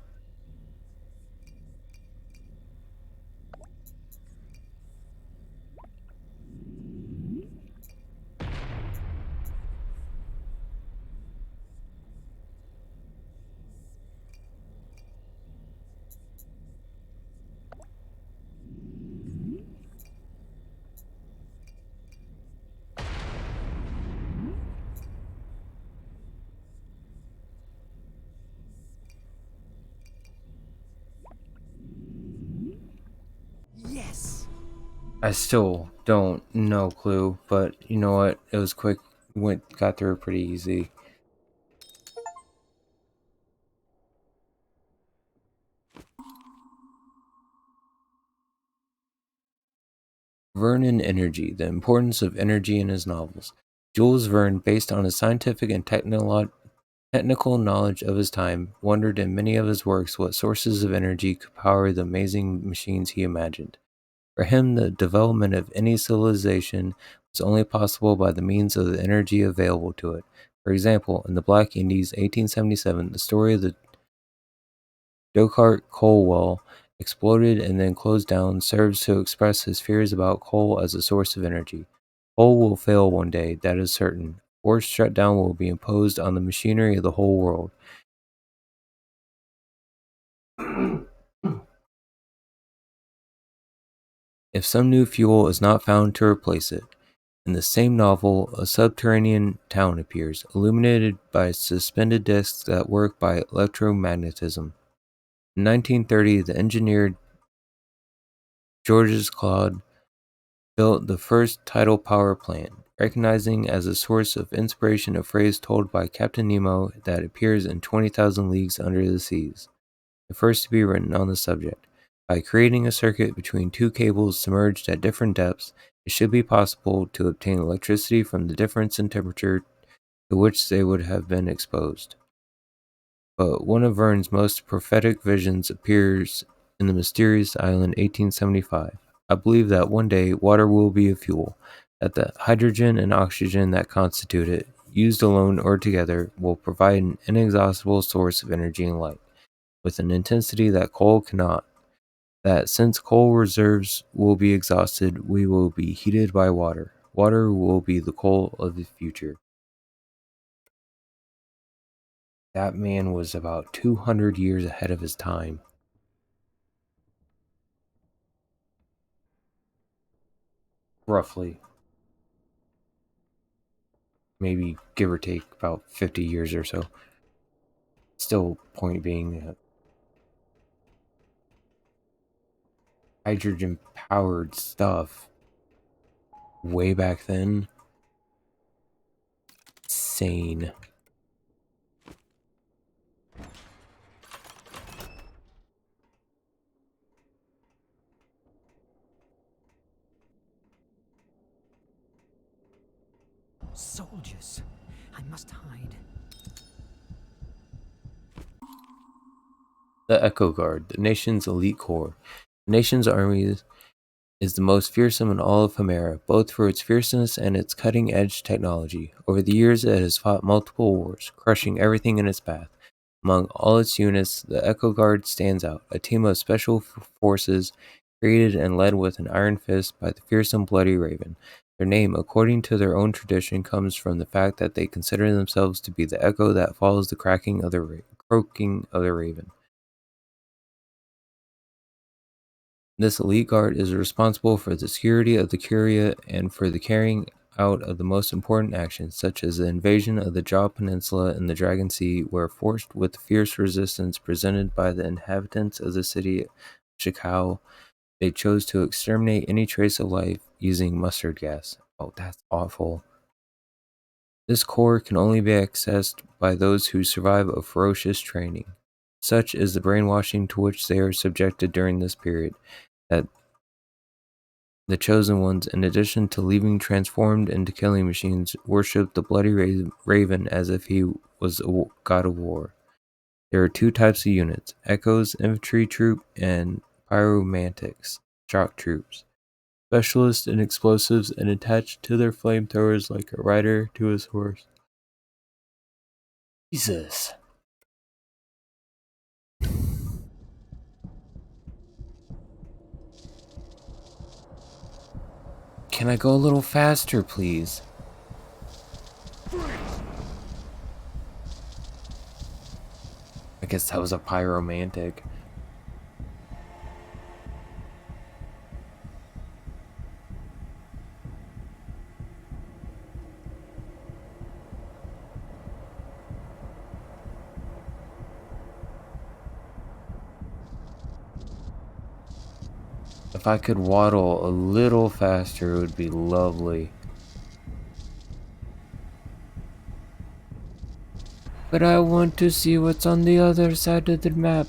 [SPEAKER 2] Yes!
[SPEAKER 1] I still don't know clue, but you know what? It was quick. Got through pretty easy. Verne Energy, The Importance of Energy in His Novels. Jules Verne, based on his scientific and technical knowledge of his time, wondered in many of his works what sources of energy could power the amazing machines he imagined. For him, the development of any civilization was only possible by the means of the energy available to it. For example, in the Black Indies, 1877, the story of the Dochart coal well exploded and then closed down serves to express his fears about coal as a source of energy. Coal will fail one day, that is certain. Forced shutdown will be imposed on the machinery of the whole world. If some new fuel is not found to replace it. In the same novel, a subterranean town appears, illuminated by suspended discs that work by electromagnetism. In 1930, the engineer Georges Claude built the first tidal power plant, recognizing as a source of inspiration a phrase told by Captain Nemo that appears in 20,000 Leagues Under the Seas, the first to be written on the subject. By creating a circuit between two cables submerged at different depths, it should be possible to obtain electricity from the difference in temperature to which they would have been exposed. But one of Verne's most prophetic visions appears in The Mysterious Island 1875. I believe that one day water will be a fuel, that the hydrogen and oxygen that constitute it, used alone or together, will provide an inexhaustible source of energy and light, with an intensity that coal cannot. That since coal reserves will be exhausted, we will be heated by water. Water will be the coal of the future. That man was about 200 years ahead of his time. Roughly. Maybe give or take about 50 years or so. Still, point being, hydrogen powered stuff way back then. Insane.
[SPEAKER 2] Soldiers. I must hide.
[SPEAKER 1] The Echo Guard, the nation's elite corps. The nation's army is the most fearsome in all of Hemera, both for its fierceness and its cutting-edge technology. Over the years, it has fought multiple wars, crushing everything in its path. Among all its units, the Echo Guard stands out, a team of special forces created and led with an iron fist by the fearsome Bloody Raven. Their name, according to their own tradition, comes from the fact that they consider themselves to be the echo that follows the croaking of the raven. This elite guard is responsible for the security of the Curia and for the carrying out of the most important actions, such as the invasion of the Jaw Peninsula and the Dragon Sea, where forced with the fierce resistance presented by the inhabitants of the city of Shikau, they chose to exterminate any trace of life using mustard gas. Oh, that's awful. This corps can only be accessed by those who survive a ferocious training. Such is the brainwashing to which they are subjected during this period, that the Chosen Ones, in addition to leaving transformed into killing machines, worship the Bloody Raven as if he was a god of war. There are two types of units: Echoes, infantry troop, and Pyromantics, shock troops. Specialists in explosives and attached to their flamethrowers like a rider to his horse. Jesus. Can I go a little faster, please? I guess that was a pyromantic. If I could waddle a little faster, it would be lovely. But I want to see what's on the other side of the map.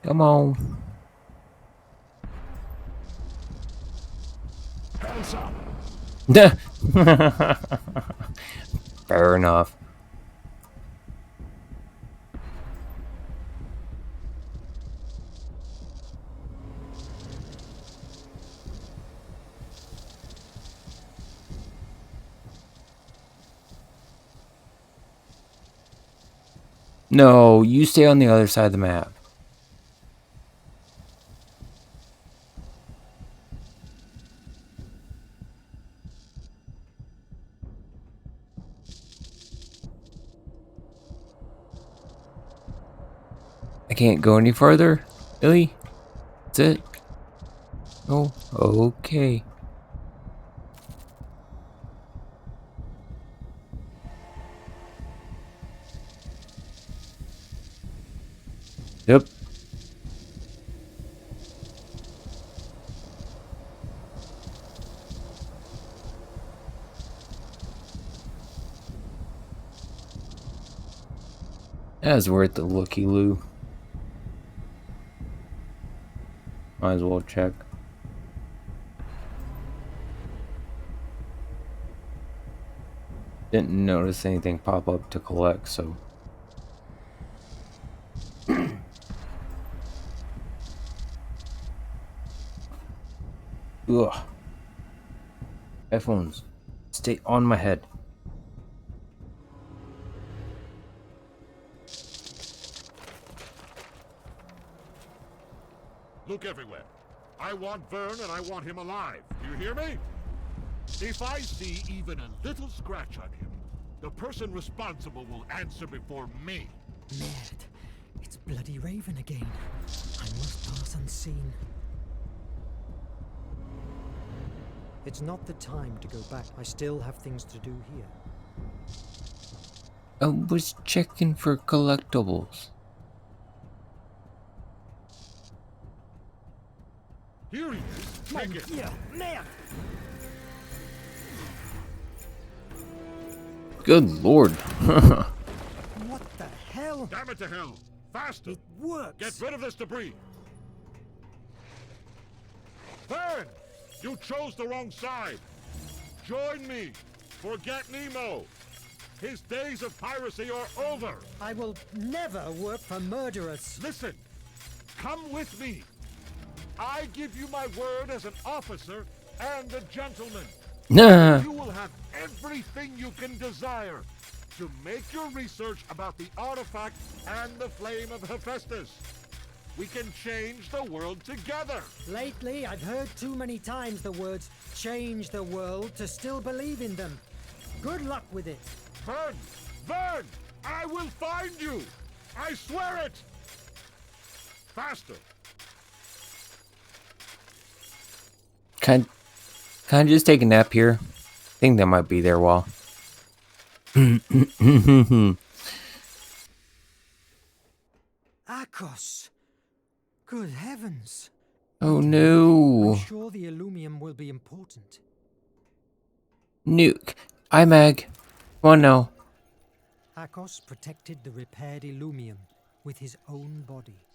[SPEAKER 1] Come on.
[SPEAKER 6] Hands up!
[SPEAKER 1] Fair enough. No, you stay on the other side of the map. I can't go any further? Really? That's it? Oh, okay. Yep. That was worth the looky-loo. Might as well check. Didn't notice anything pop up to collect, so... Ugh. Headphones. Stay on my head.
[SPEAKER 6] Look everywhere. I want Verne and I want him alive. Do you hear me? If I see even a little scratch on him, the person responsible will answer before me.
[SPEAKER 2] Merde. It's bloody Raven again. I must pass unseen. It's not the time to go back. I still have things to do here.
[SPEAKER 1] I was checking for collectibles.
[SPEAKER 6] Here he is. Take it.
[SPEAKER 2] Yeah, merde!
[SPEAKER 1] Good lord.
[SPEAKER 2] What the hell?
[SPEAKER 6] Damn it to hell. Faster.
[SPEAKER 2] It works!
[SPEAKER 6] Get rid of this debris. Verne! You chose the wrong side. Join me. Forget Nemo. His days of piracy are over.
[SPEAKER 2] I will never work for murderers.
[SPEAKER 6] Listen. Come with me. I give you my word as an officer and a gentleman.
[SPEAKER 1] Nah.
[SPEAKER 6] You will have everything you can desire to make your research about the artifact and the flame of Hephaestus. We can change the world together.
[SPEAKER 2] Lately, I've heard too many times the words change the world to still believe in them. Good luck with it.
[SPEAKER 6] Verne! Verne! I will find you! I swear it! Faster!
[SPEAKER 1] Can I just take a nap here? I think that might be there a while.
[SPEAKER 2] Akos! Good heavens!
[SPEAKER 1] Oh no.
[SPEAKER 2] I'm sure the Illumium will be important.
[SPEAKER 1] Nuke. Imag. Come on now.
[SPEAKER 2] Akos protected the repaired Illumium with his own body.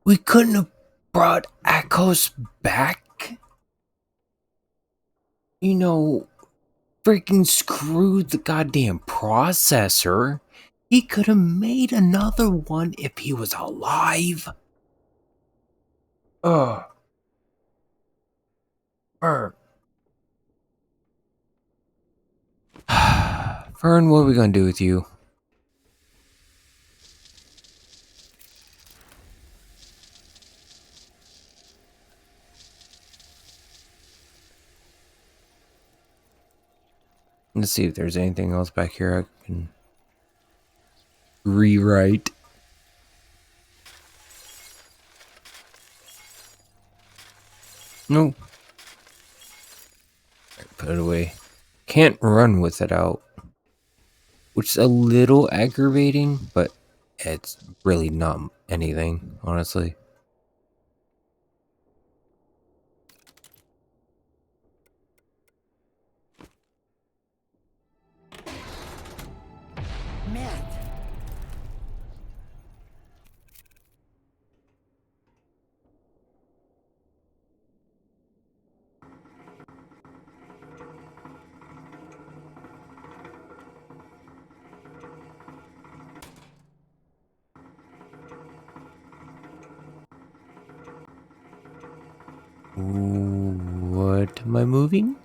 [SPEAKER 1] We couldn't have brought Akos back? You know, freaking screwed the goddamn processor. He could have made another one if he was alive. Ugh. Fern. Fern, what are we gonna do with you? Let's see if there's anything else back here I can rewrite. No. Put it away. Can't run with it out. Which is a little aggravating, but it's really not anything, honestly.
[SPEAKER 2] Merde!
[SPEAKER 1] What am I moving?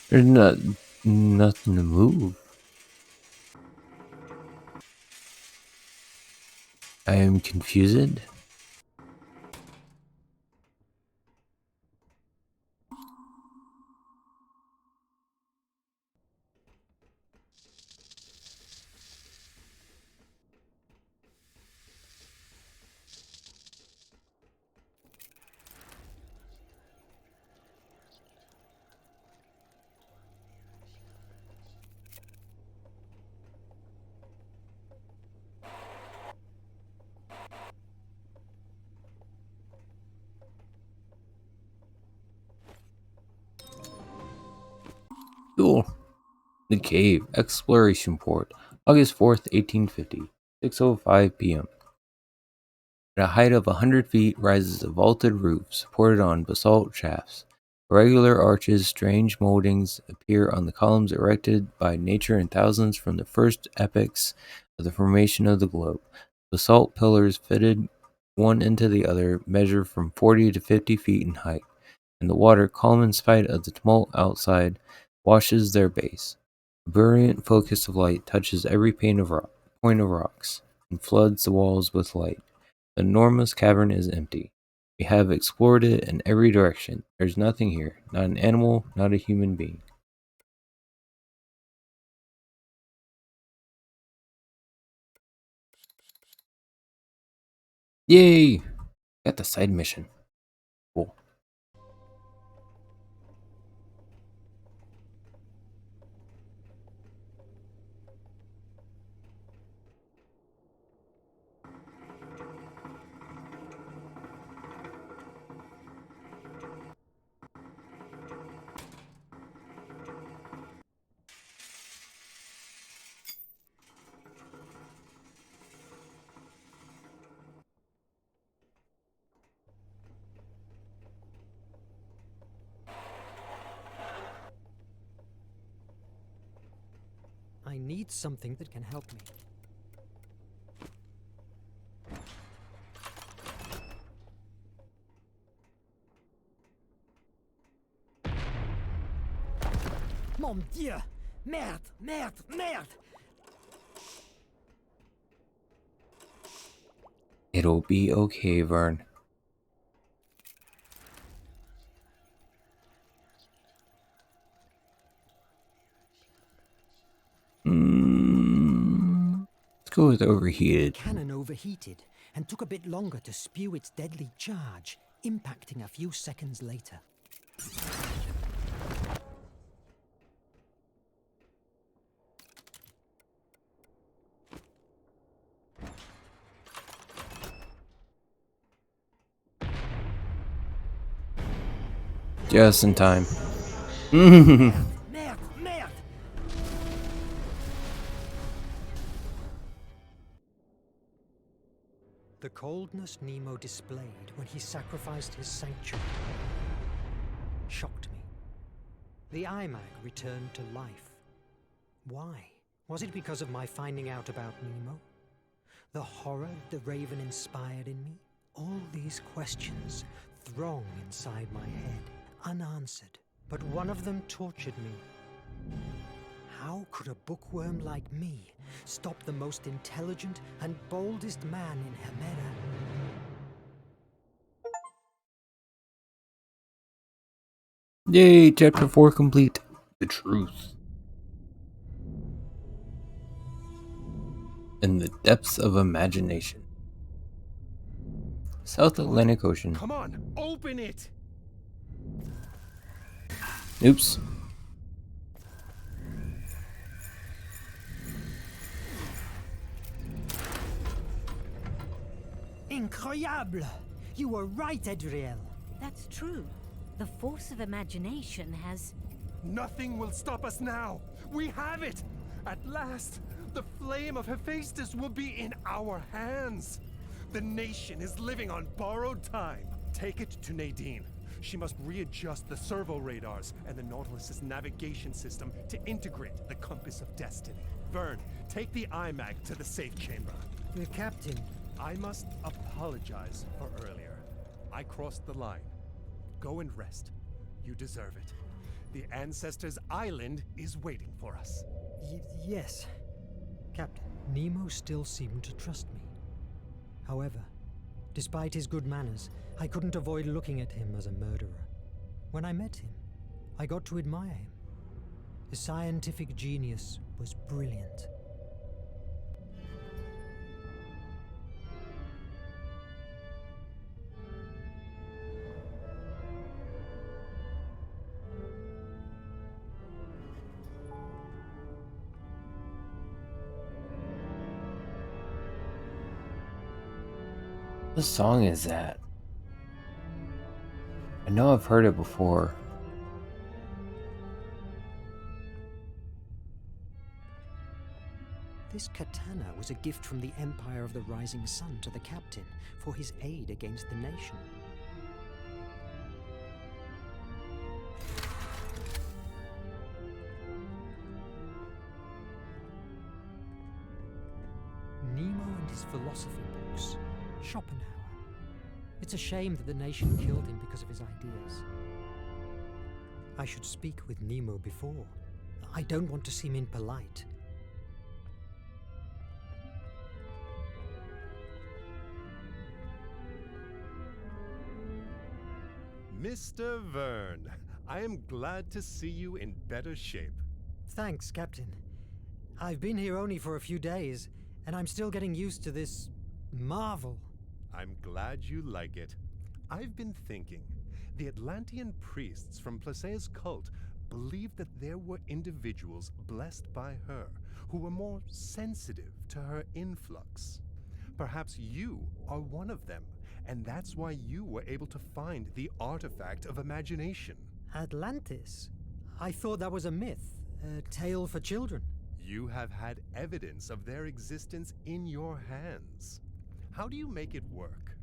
[SPEAKER 1] There's nothing to move. I am confused. Cool. The Cave, Exploration Port, August 4th, 1850, 6:05 p.m. At a height of 100 feet rises a vaulted roof supported on basalt shafts. Irregular arches, strange moldings appear on the columns erected by nature in thousands from the first epochs of the formation of the globe. Basalt pillars fitted one into the other measure from 40 to 50 feet in height, and the water, calm in spite of the tumult outside, washes their base. A brilliant focus of light touches every point of rocks, and floods the walls with light. The enormous cavern is empty. We have explored it in every direction. There's nothing here, not an animal, not a human being. Yay! Got the side mission. Cool.
[SPEAKER 2] I need something that can help me. Mon Dieu! Merde! Merde! Merde!
[SPEAKER 1] It'll be okay, Verne. Let's go with overheated.
[SPEAKER 2] Cannon overheated and took a bit longer to spew its deadly charge, impacting a few seconds later.
[SPEAKER 1] Just in time.
[SPEAKER 2] Merde! Merde! The coldness Nemo displayed when he sacrificed his sanctuary shocked me. The Imag returned to life. Why? Was it because of my finding out about Nemo? The horror the Raven inspired in me? All these questions throng inside my head, unanswered. But one of them tortured me. How could a bookworm like me stop the most intelligent and boldest man in Hemera?
[SPEAKER 1] Yay, chapter 4 complete. The truth. In the depths of imagination. South Atlantic Ocean.
[SPEAKER 4] Come on, open it!
[SPEAKER 1] Oops.
[SPEAKER 2] Incroyable! You were right, Adriel.
[SPEAKER 5] That's true. The force of imagination has...
[SPEAKER 4] Nothing will stop us now! We have it! At last, the flame of Hephaestus will be in our hands! The nation is living on borrowed time. Take it to Nadine. She must readjust the servo radars and the Nautilus's navigation system to integrate the compass of destiny. Verne, take the Imag to the safe chamber.
[SPEAKER 2] The captain.
[SPEAKER 4] I must apologize for earlier. I crossed the line. Go and rest. You deserve it. The Ancestors' Island is waiting for us.
[SPEAKER 2] Yes, Captain. Nemo still seemed to trust me. However, despite his good manners, I couldn't avoid looking at him as a murderer. When I met him, I got to admire him. His scientific genius was brilliant.
[SPEAKER 1] What song is that? I know I've heard it before.
[SPEAKER 2] This katana was a gift from the Empire of the Rising Sun to the captain for his aid against the nation. Nemo and his philosophy books. Schopenhauer. It's a shame that the nation killed him because of his ideas. I should speak with Nemo before. I don't want to seem impolite.
[SPEAKER 4] Mr. Verne, I am glad to see you in better shape.
[SPEAKER 2] Thanks, Captain. I've been here only for a few days, and I'm still getting used to this marvel.
[SPEAKER 4] I'm glad you like it. I've been thinking. The Atlantean priests from Placea's cult believed that there were individuals blessed by her who were more sensitive to her influx. Perhaps you are one of them, and that's why you were able to find the artifact of imagination.
[SPEAKER 2] Atlantis? I thought that was a myth, a tale for children.
[SPEAKER 4] You have had evidence of their existence in your hands. How do you make it work?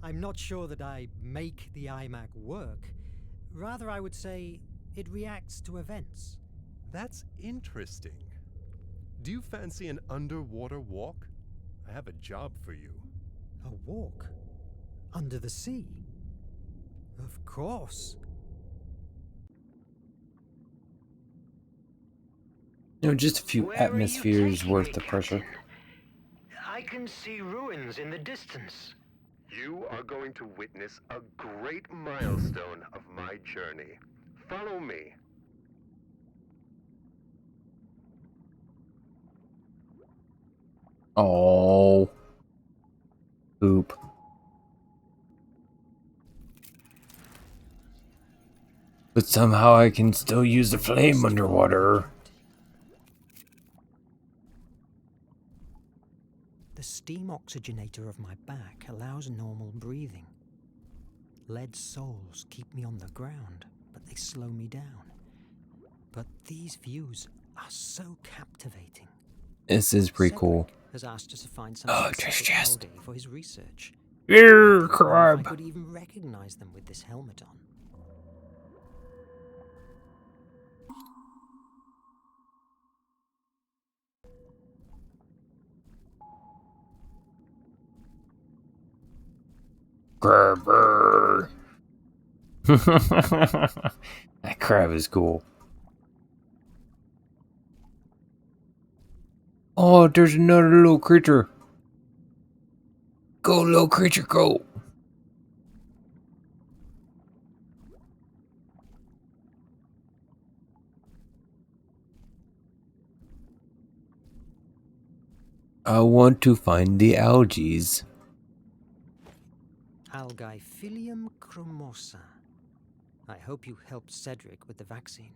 [SPEAKER 2] I'm not sure that I make the Imag work. Rather, I would say it reacts to events.
[SPEAKER 4] That's interesting. Do you fancy an underwater walk? I have a job for you.
[SPEAKER 2] A walk? Under the sea? Of course.
[SPEAKER 1] You know, just a few atmospheres worth of pressure.
[SPEAKER 2] I can see ruins in the distance.
[SPEAKER 4] You are going to witness a great milestone of my journey. Follow me.
[SPEAKER 1] Oh. Oop. But somehow I can still use the flame underwater.
[SPEAKER 2] The steam oxygenator of my back allows normal breathing. Lead soles keep me on the ground, but they slow me down. But these views are so captivating.
[SPEAKER 1] This is pretty cool.
[SPEAKER 2] Has asked us to find some
[SPEAKER 1] chest.
[SPEAKER 2] algae for his research.
[SPEAKER 1] Ear
[SPEAKER 2] I
[SPEAKER 1] crab.
[SPEAKER 2] could even recognize them with this helmet on.
[SPEAKER 1] Crabber. That crab is cool. Oh, there's another little creature. Go, little creature, go. I want to find the algaes.
[SPEAKER 2] Algae chromosa. I hope you helped Cedric with the vaccine.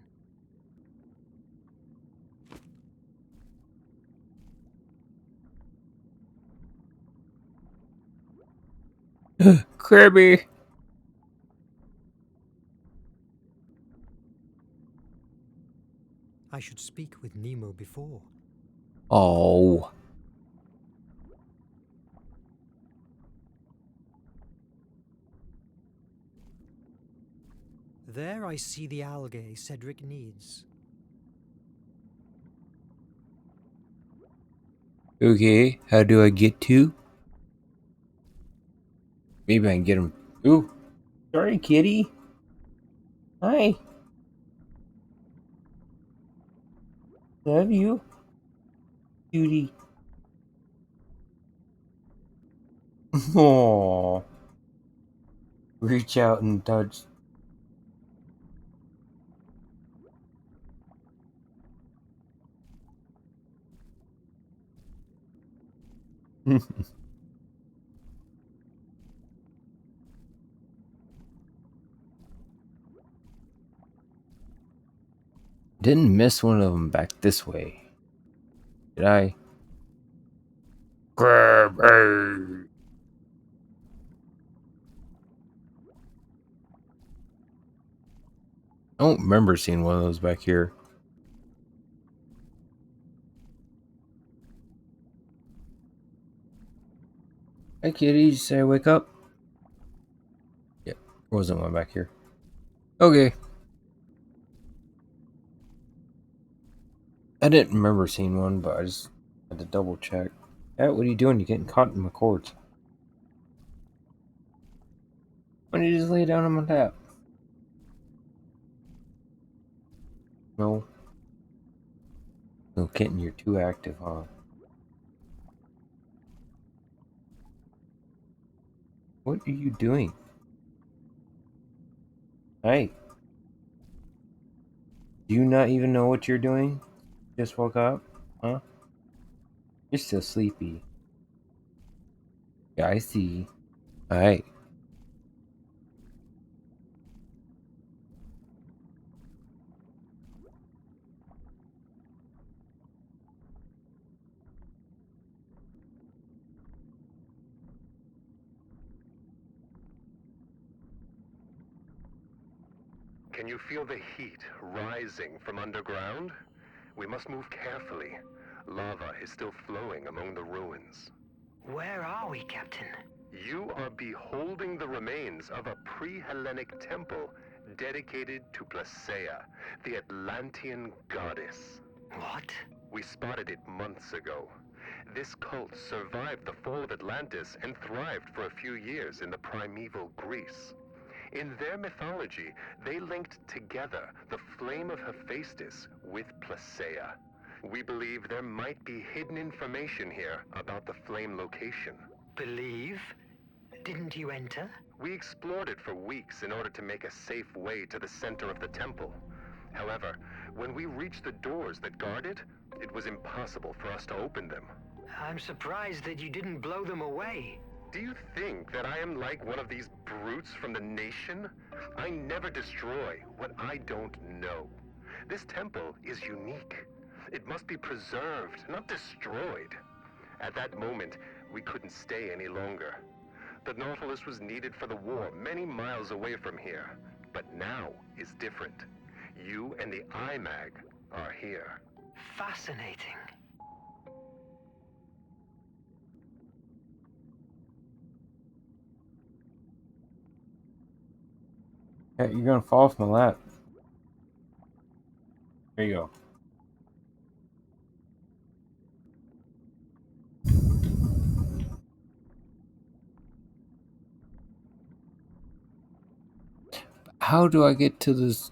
[SPEAKER 1] Krabby.
[SPEAKER 2] I should speak with Nemo before.
[SPEAKER 1] Oh.
[SPEAKER 2] There I see the algae Cedric needs.
[SPEAKER 1] Okay, how do I get to? Maybe I can get him. Ooh. Sorry, kitty. Hi. Love you. Cutie. Aww. Reach out and touch. Didn't miss one of them back this way. Did I? Grab a. I don't remember seeing one of those back here. Hey kitty, did you say wake up? Yeah, there wasn't one back here. Okay. I didn't remember seeing one, but I just had to double check. Cat, what are you doing? You're getting caught in my cords. Why don't you just lay down on my lap? No. No, kitten, you're too active, huh? What are you doing? Hey. Do you not even know what you're doing? Just woke up? Huh? You're still sleepy. Yeah, I see. Alright.
[SPEAKER 7] Can you feel the heat rising from underground? We must move carefully. Lava is still flowing among the ruins.
[SPEAKER 2] Where are we, Captain?
[SPEAKER 7] You are beholding the remains of a pre-Hellenic temple dedicated to Placaea, the Atlantean goddess.
[SPEAKER 2] What?
[SPEAKER 7] We spotted it months ago. This cult survived the fall of Atlantis and thrived for a few years in the primeval Greece. In their mythology, they linked together the flame of Hephaestus with Placaea. We believe there might be hidden information here about the flame location.
[SPEAKER 2] Believe? Didn't you enter?
[SPEAKER 7] We explored it for weeks in order to make a safe way to the center of the temple. However, when we reached the doors that guard it, it was impossible for us to open them.
[SPEAKER 2] I'm surprised that you didn't blow them away.
[SPEAKER 7] Do you think that I am like one of these brutes from the nation? I never destroy what I don't know. This temple is unique. It must be preserved, not destroyed. At that moment, we couldn't stay any longer. The Nautilus was needed for the war many miles away from here. But now is different. You and the Imag are here.
[SPEAKER 2] Fascinating.
[SPEAKER 1] Cat, you're gonna fall off my lap. There you go. How do I get to this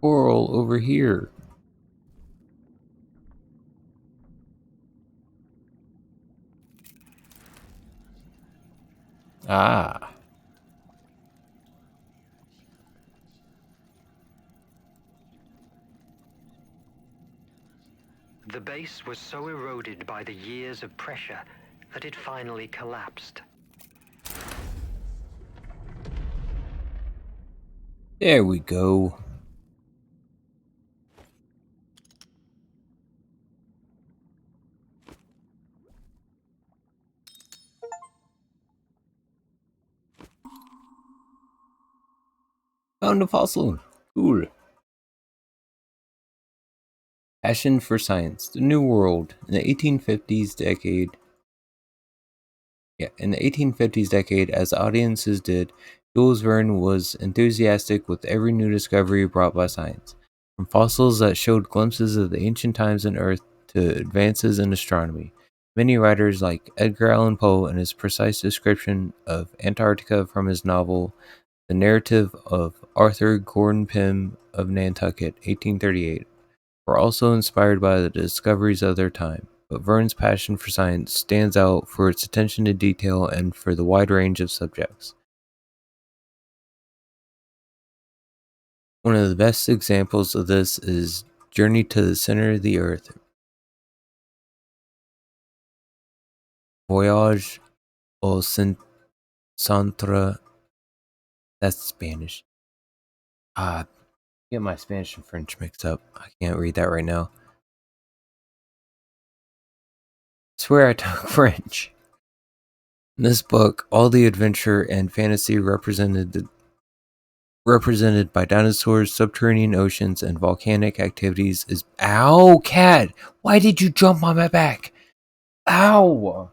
[SPEAKER 1] coral over here? Ah.
[SPEAKER 2] The base was so eroded by the years of pressure that it finally collapsed.
[SPEAKER 1] There we go. Found a fossil. Cool. Passion for Science. The New World. In the 1850s decade. In the 1850s decade, as audiences did, Jules Verne was enthusiastic with every new discovery brought by science. From fossils that showed glimpses of the ancient times on Earth to advances in astronomy. Many writers, like Edgar Allan Poe and his precise description of Antarctica from his novel The Narrative of Arthur Gordon Pym of Nantucket, 1838, were also inspired by the discoveries of their time, but Verne's passion for science stands out for its attention to detail and for the wide range of subjects. One of the best examples of this is Journey to the Center of the Earth, Voyage au Centre. That's Spanish. Get my Spanish and French mixed up. I can't read that right now. I swear I took French. In this book, all the adventure and fantasy represented by dinosaurs, subterranean oceans, and volcanic activities is. Ow, cat! Why did you jump on my back? Ow!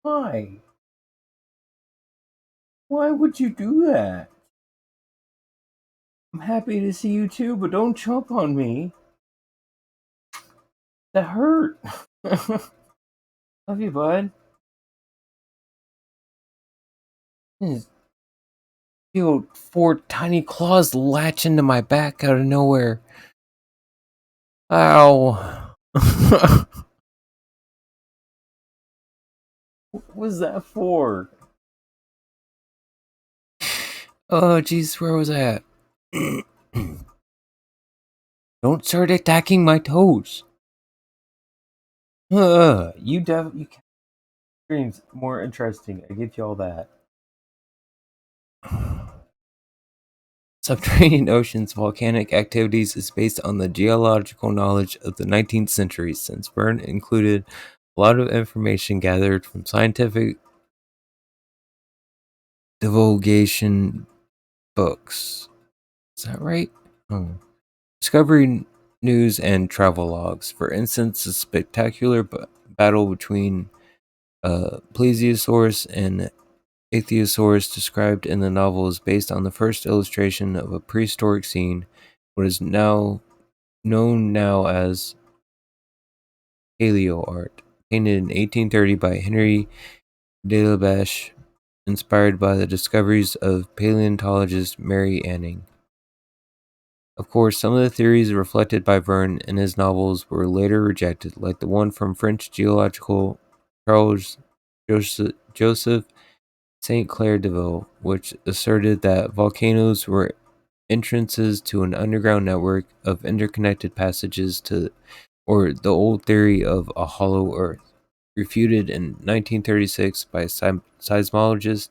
[SPEAKER 1] Why? Why would you do that? I'm happy to see you too, but don't jump on me. That hurt. Love you, bud. Just feel four tiny claws latch into my back out of nowhere. Ow. What was that for? Oh, jeez, where was I at? Don't start attacking my toes. You streams more interesting. I get you all that. Subterranean oceans volcanic activities is based on the geological knowledge of the 19th century, since Verne included a lot of information gathered from scientific divulgation books. Is that right? Oh. Discovery news and travel logs. For instance, the spectacular battle between Plesiosaurus and Ichthyosaurus described in the novel is based on the first illustration of a prehistoric scene, what is now known as paleo art, painted in 1830 by Henry Delabache, inspired by the discoveries of paleontologist Mary Anning. Of course, some of the theories reflected by Verne in his novels were later rejected, like the one from French geological Charles Joseph St. Clair Deville, which asserted that volcanoes were entrances to an underground network of interconnected passages or the old theory of a hollow earth, refuted in 1936 by seismologist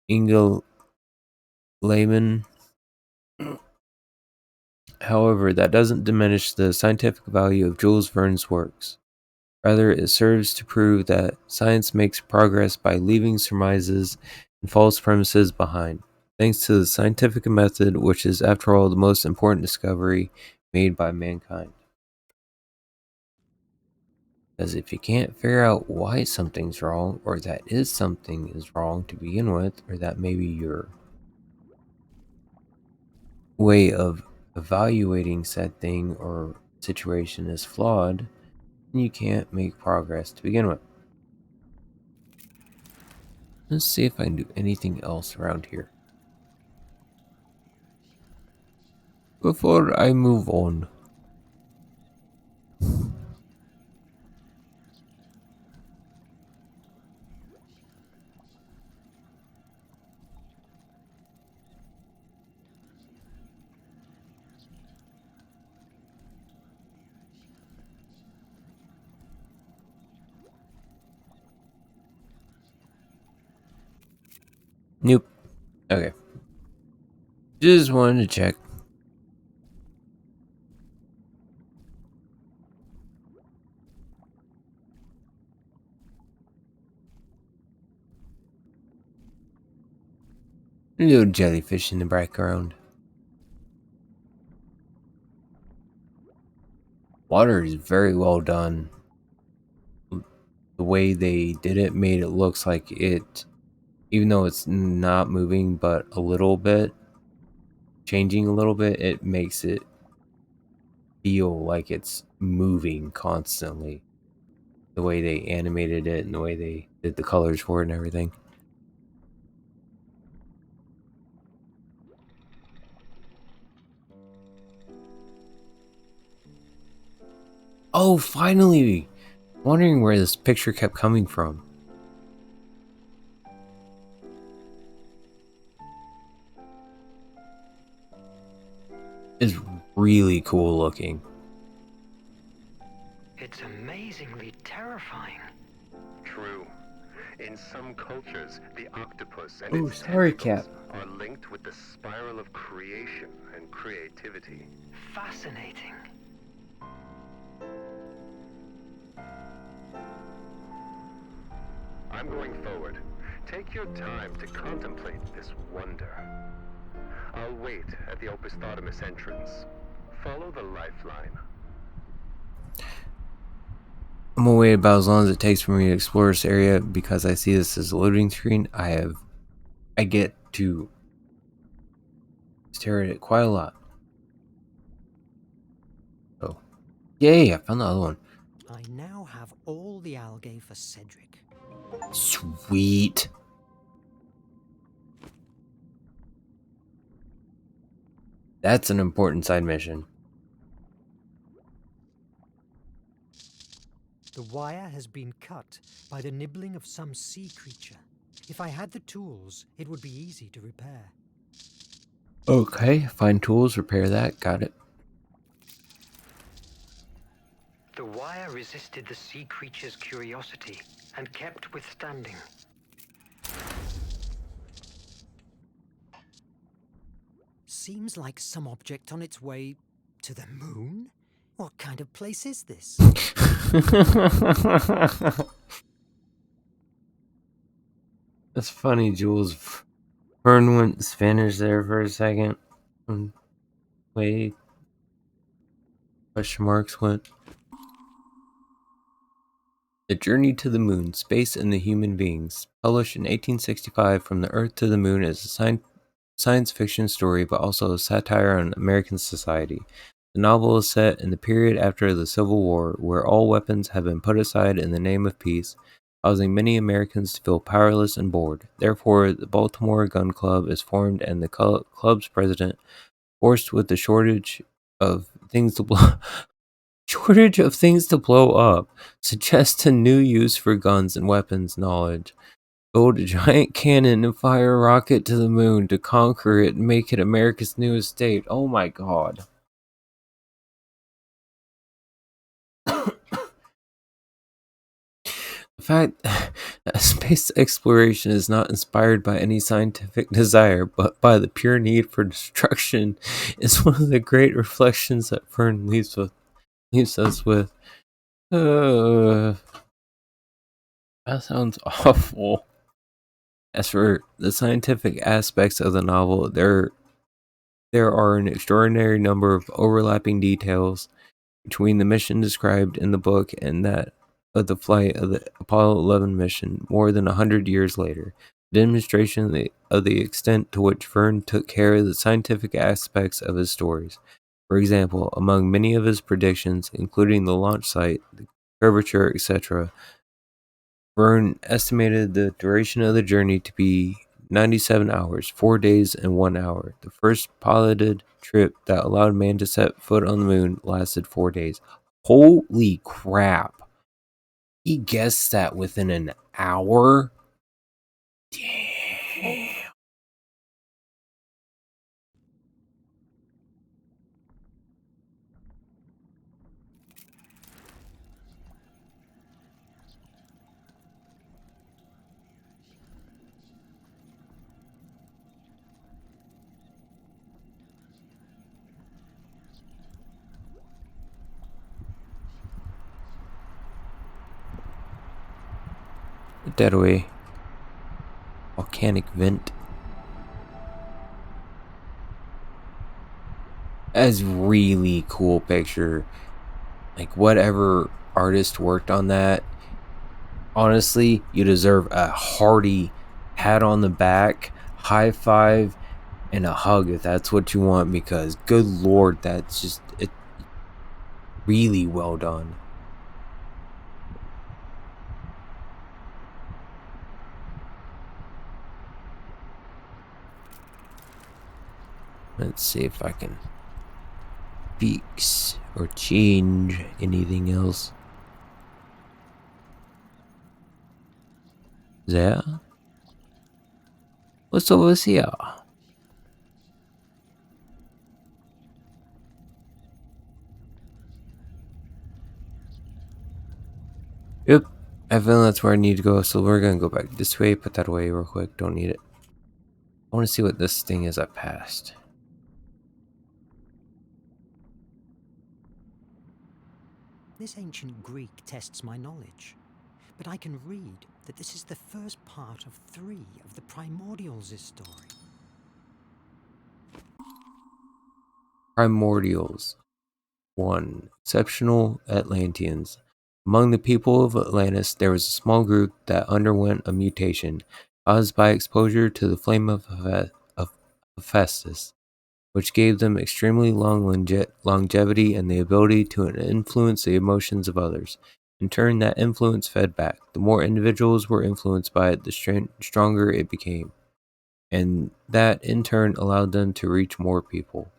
[SPEAKER 1] Inga Lehmann. However, that doesn't diminish the scientific value of Jules Verne's works. Rather, it serves to prove that science makes progress by leaving surmises and false premises behind, thanks to the scientific method, which is, after all, the most important discovery made by mankind. Because if you can't figure out why something's wrong, or that something is wrong to begin with, or that maybe your way of evaluating said thing or situation is flawed, then you can't make progress to begin with. Let's see if I can do anything else around here before I move on. Nope. Okay. Just wanted to check. A little jellyfish in the background. Water is very well done. The way they did it made it looks like it, even though it's not moving but a little bit, changing a little bit, it makes it feel like it's moving constantly. The way they animated it and the way they did the colors for it and everything. Oh, finally! Wondering where this picture kept coming from. It's really cool looking.
[SPEAKER 2] It's amazingly terrifying.
[SPEAKER 7] True. In some cultures, the octopus and its
[SPEAKER 1] Sorry, Cap.
[SPEAKER 7] tentacles are linked with the spiral of creation and creativity.
[SPEAKER 2] Fascinating.
[SPEAKER 7] I'm going forward. Take your time to contemplate this wonder. I'll wait at the Opisthotomus entrance. Follow the lifeline.
[SPEAKER 1] I'm gonna wait about as long as it takes for me to explore this area because I see this as a loading screen. I get to stare at it quite a lot. Oh, yay! I found the other one.
[SPEAKER 2] I now have all the algae for Cedric.
[SPEAKER 1] Sweet. That's an important side mission.
[SPEAKER 2] The wire has been cut by the nibbling of some sea creature. If I had the tools, it would be easy to repair.
[SPEAKER 1] Okay, find tools, repair that. Got it.
[SPEAKER 8] The wire resisted the sea creature's curiosity and kept withstanding.
[SPEAKER 2] Seems like some object on its way to the moon? What kind of place is this?
[SPEAKER 1] That's funny, Jules. Verne went Spanish there for a second. Wait. Question marks went. The Journey to the Moon, Space and the Human Beings. Published in 1865, From the Earth to the Moon is a science fiction story, but also a satire on American society. The novel is set in the period after the Civil War, where all weapons have been put aside in the name of peace, causing many Americans to feel powerless and bored. Therefore, the Baltimore Gun Club is formed, and the club's president, forced with the shortage of things to blow up, suggests a new use for guns and weapons knowledge. Build a giant cannon and fire a rocket to the moon to conquer it and make it America's newest state. Oh my god. The fact that space exploration is not inspired by any scientific desire, but by the pure need for destruction, is one of the great reflections that Verne leaves us with. That sounds awful. As for the scientific aspects of the novel, there are an extraordinary number of overlapping details between the mission described in the book and that of the flight of the Apollo 11 mission more than 100 years later. Demonstration of the extent to which Verne took care of the scientific aspects of his stories. For example, among many of his predictions, including the launch site, the curvature, etc., Verne estimated the duration of the journey to be 97 hours, 4 days, and 1 hour. The first piloted trip that allowed man to set foot on the moon lasted 4 days. Holy crap. He guessed that within an hour? Damn. Put that away. Volcanic vent. That's really cool picture. Like whatever artist worked on that, honestly, you deserve a hearty pat on the back, high five, and a hug if that's what you want, because good lord, that's just it really well done. Let's see if I can fix or change anything else. There? What's over here? Yep, I feel that's where I need to go, so we're gonna go back this way, put that away real quick, don't need it. I want to see what this thing is I passed.
[SPEAKER 2] This ancient Greek tests my knowledge, but I can read that this is the first part of 3 of the Primordials' story.
[SPEAKER 1] Primordials. 1. Exceptional Atlanteans. Among the people of Atlantis, there was a small group that underwent a mutation caused by exposure to the flame of Hephaestus, which gave them extremely long longevity and the ability to influence the emotions of others. In turn, that influence fed back. The more individuals were influenced by it, the stronger it became. And that, in turn, allowed them to reach more people.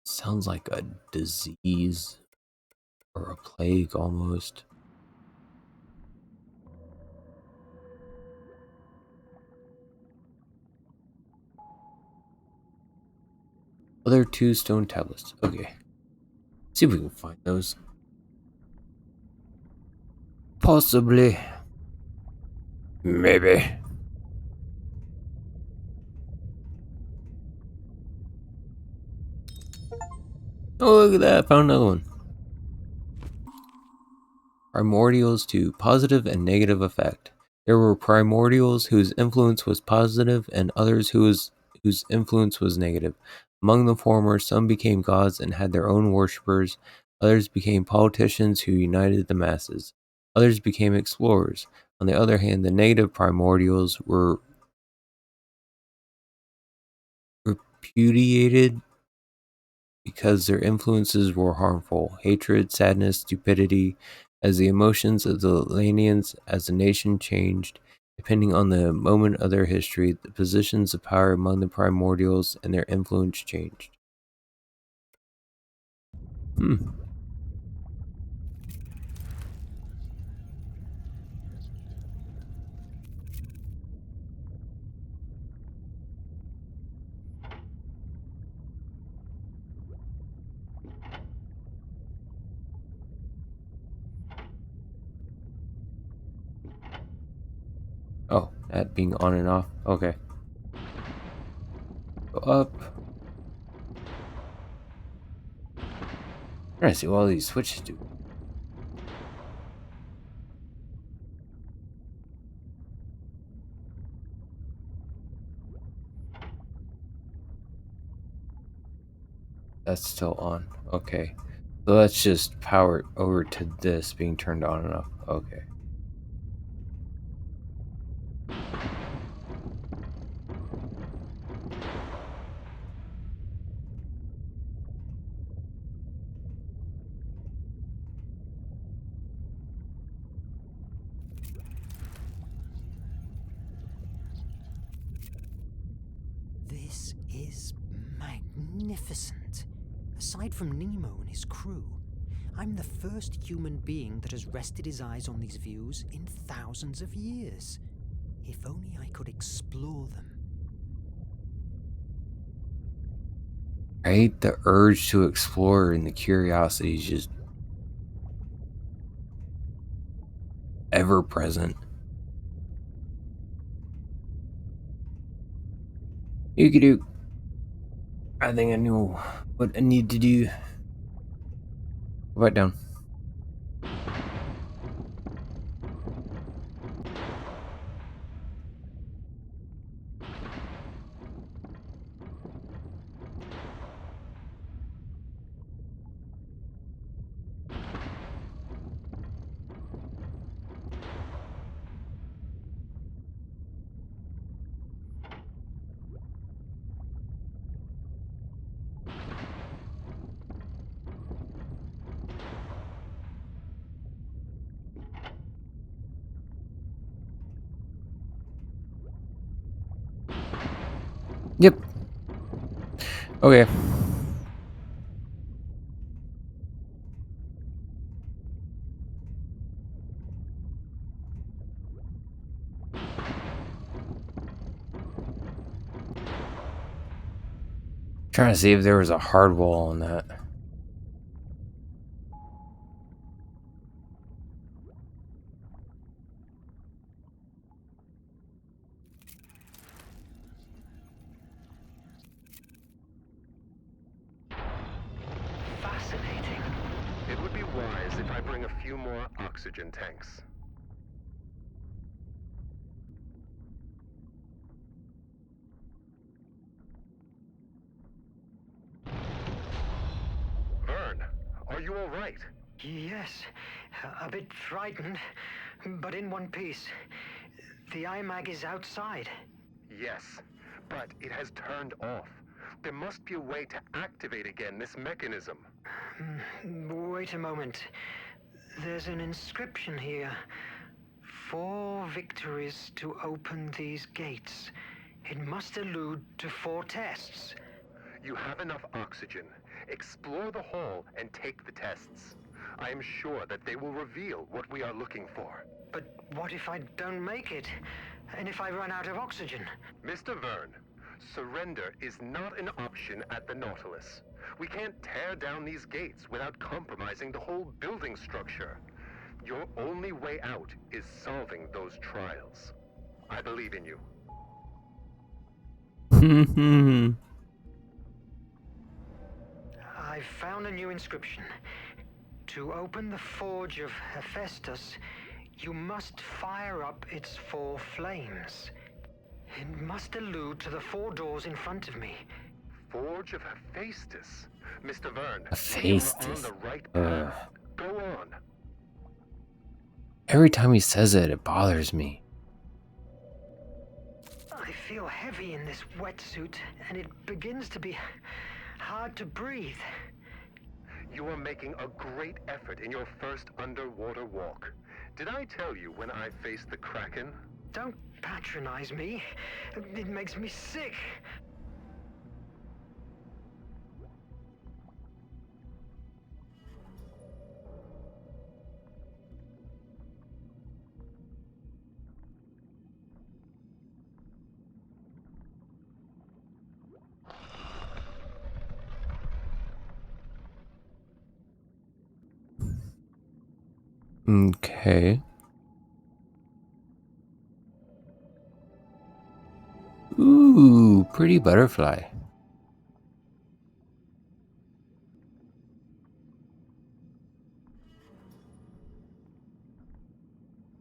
[SPEAKER 1] Sounds like a disease or a plague almost. Other 2 stone tablets. Okay. See if we can find those. Possibly. Maybe. Oh, look at that. I found another one. Primordials to positive and negative effect. There were primordials whose influence was positive and others whose influence was negative. Among the former, some became gods and had their own worshippers. Others became politicians who united the masses. Others became explorers. On the other hand, the negative primordials were repudiated because their influences were harmful. Hatred, sadness, stupidity, as the emotions of the Atlanteans as a nation changed, depending on the moment of their history, the positions of power among the primordials and their influence changed. Hmm. Oh, that being on and off. Okay. Go up. I'm trying to see what all these switches do. That's still on. Okay. So let's just power it over to this being turned on and off. Okay.
[SPEAKER 2] This is magnificent. Aside from Nemo and his crew, I'm the first human being that has rested his eyes on these views in thousands of years. If only I could explore them.
[SPEAKER 1] Right? The urge to explore and the curiosity is just ever present. You could do. I think I know what I need to do. Go back down. Yep. Okay. Trying to see if there was a hard wall on that.
[SPEAKER 8] Fascinating.
[SPEAKER 7] It would be wise if I bring a few more oxygen tanks. Verne, you all right?
[SPEAKER 8] Yes, a bit frightened, but in one piece. The Imag is outside.
[SPEAKER 7] Yes, but it has turned off. There must be a way to activate again this mechanism.
[SPEAKER 8] Wait a moment. There's an inscription here. 4 victories to open these gates. It must allude to 4 tests.
[SPEAKER 7] You have enough oxygen. Explore the hall and take the tests. I am sure that they will reveal what we are looking for.
[SPEAKER 8] But what if I don't make it? And if I run out of oxygen?
[SPEAKER 7] Mr. Verne, surrender is not an option at the Nautilus. We can't tear down these gates without compromising the whole building structure. Your only way out is solving those trials. I believe in you.
[SPEAKER 8] I've found a new inscription. To open the forge of Hephaestus, you must fire up its 4 flames. It must allude to the 4 doors in front of me.
[SPEAKER 7] Forge of Hephaestus. Mr. Verne, we are on
[SPEAKER 1] Hephaestus.
[SPEAKER 7] the right path. Go on.
[SPEAKER 1] Every time he says it, it bothers me.
[SPEAKER 8] I feel heavy in this wetsuit, and it begins to be hard to breathe.
[SPEAKER 7] You are making a great effort in your first underwater walk. Did I tell you when I faced the Kraken?
[SPEAKER 8] Don't patronize me. It makes me sick.
[SPEAKER 1] Okay. Ooh, pretty butterfly.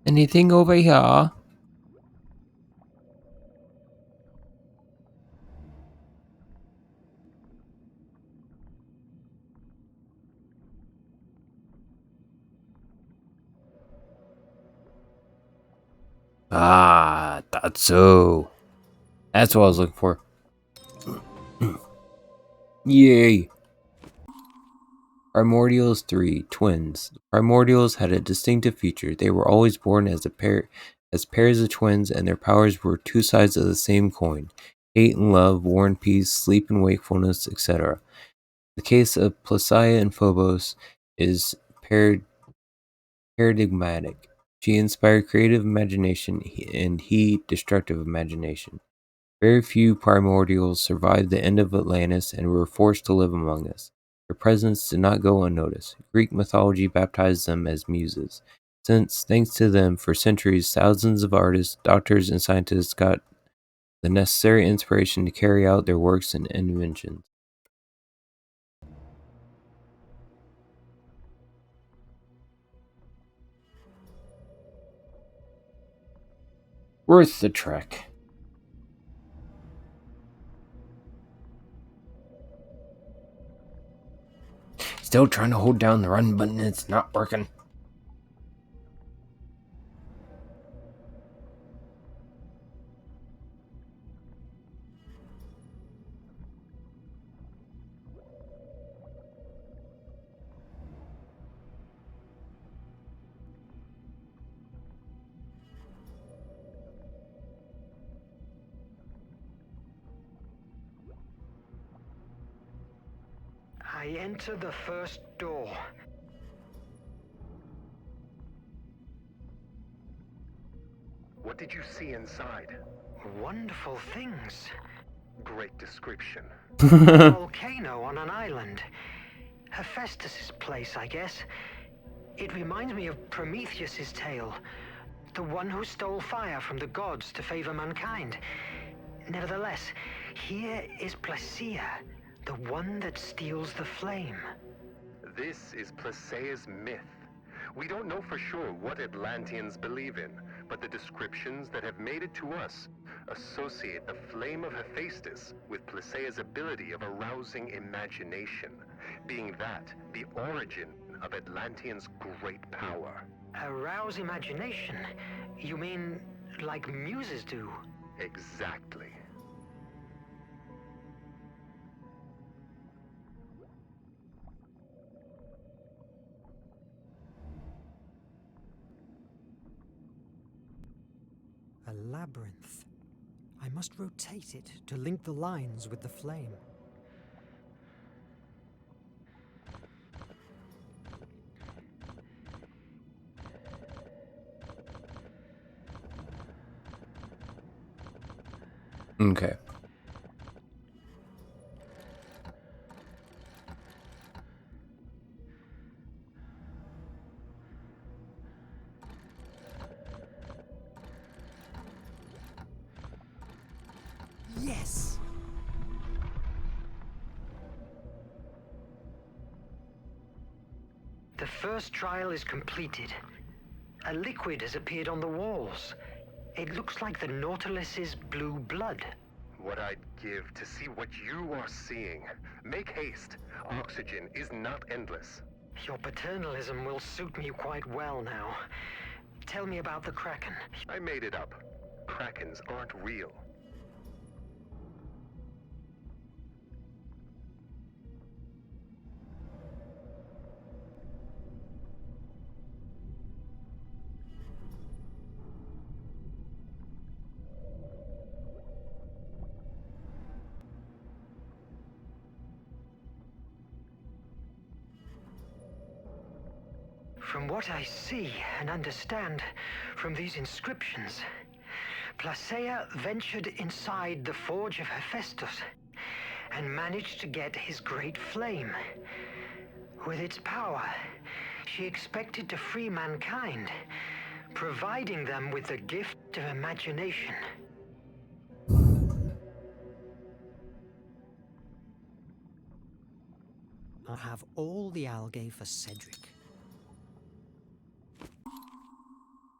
[SPEAKER 1] Anything over here? Ah, thought so. That's what I was looking for. Yay. Primordials 3, twins. Primordials had a distinctive feature. They were always born as pairs of twins, and their powers were 2 sides of the same coin. Hate and love, war and peace, sleep and wakefulness, etc. The case of Placia and Phobos is paradigmatic. She inspired creative imagination, and he destructive imagination. Very few primordials survived the end of Atlantis and were forced to live among us. Their presence did not go unnoticed. Greek mythology baptized them as muses, since, thanks to them, for centuries, thousands of artists, doctors, and scientists got the necessary inspiration to carry out their works and inventions. Worth the trek. Still trying to hold down the run button, it's not working.
[SPEAKER 8] I enter the first door.
[SPEAKER 7] What did you see inside?
[SPEAKER 8] Wonderful things.
[SPEAKER 7] Great description.
[SPEAKER 8] A volcano on an island. Hephaestus' place, I guess. It reminds me of Prometheus' tale. The one who stole fire from the gods to favor mankind. Nevertheless, here is Placia, the one that steals the flame.
[SPEAKER 7] This is Placia's myth. We don't know for sure what Atlanteans believe in, but the descriptions that have made it to us associate the flame of Hephaestus with Placia's ability of arousing imagination, being that the origin, of Atlantean's great power.
[SPEAKER 8] Arouse imagination? You mean like muses do?
[SPEAKER 7] Exactly.
[SPEAKER 2] A labyrinth. I must rotate it to link the lines with the flame.
[SPEAKER 1] Okay.
[SPEAKER 2] Yes!
[SPEAKER 8] The first trial is completed. A liquid has appeared on the walls. It looks like the Nautilus's blue blood.
[SPEAKER 7] What I'd give to see what you are seeing. Make haste. Oxygen is not endless.
[SPEAKER 8] Your paternalism will suit me quite well now. Tell me about the Kraken.
[SPEAKER 7] I made it up. Krakens aren't real.
[SPEAKER 8] From what I see and understand from these inscriptions, Placea ventured inside the forge of Hephaestus and managed to get his great flame. With its power, she expected to free mankind, providing them with the gift of imagination.
[SPEAKER 2] I have all the algae for Cedric.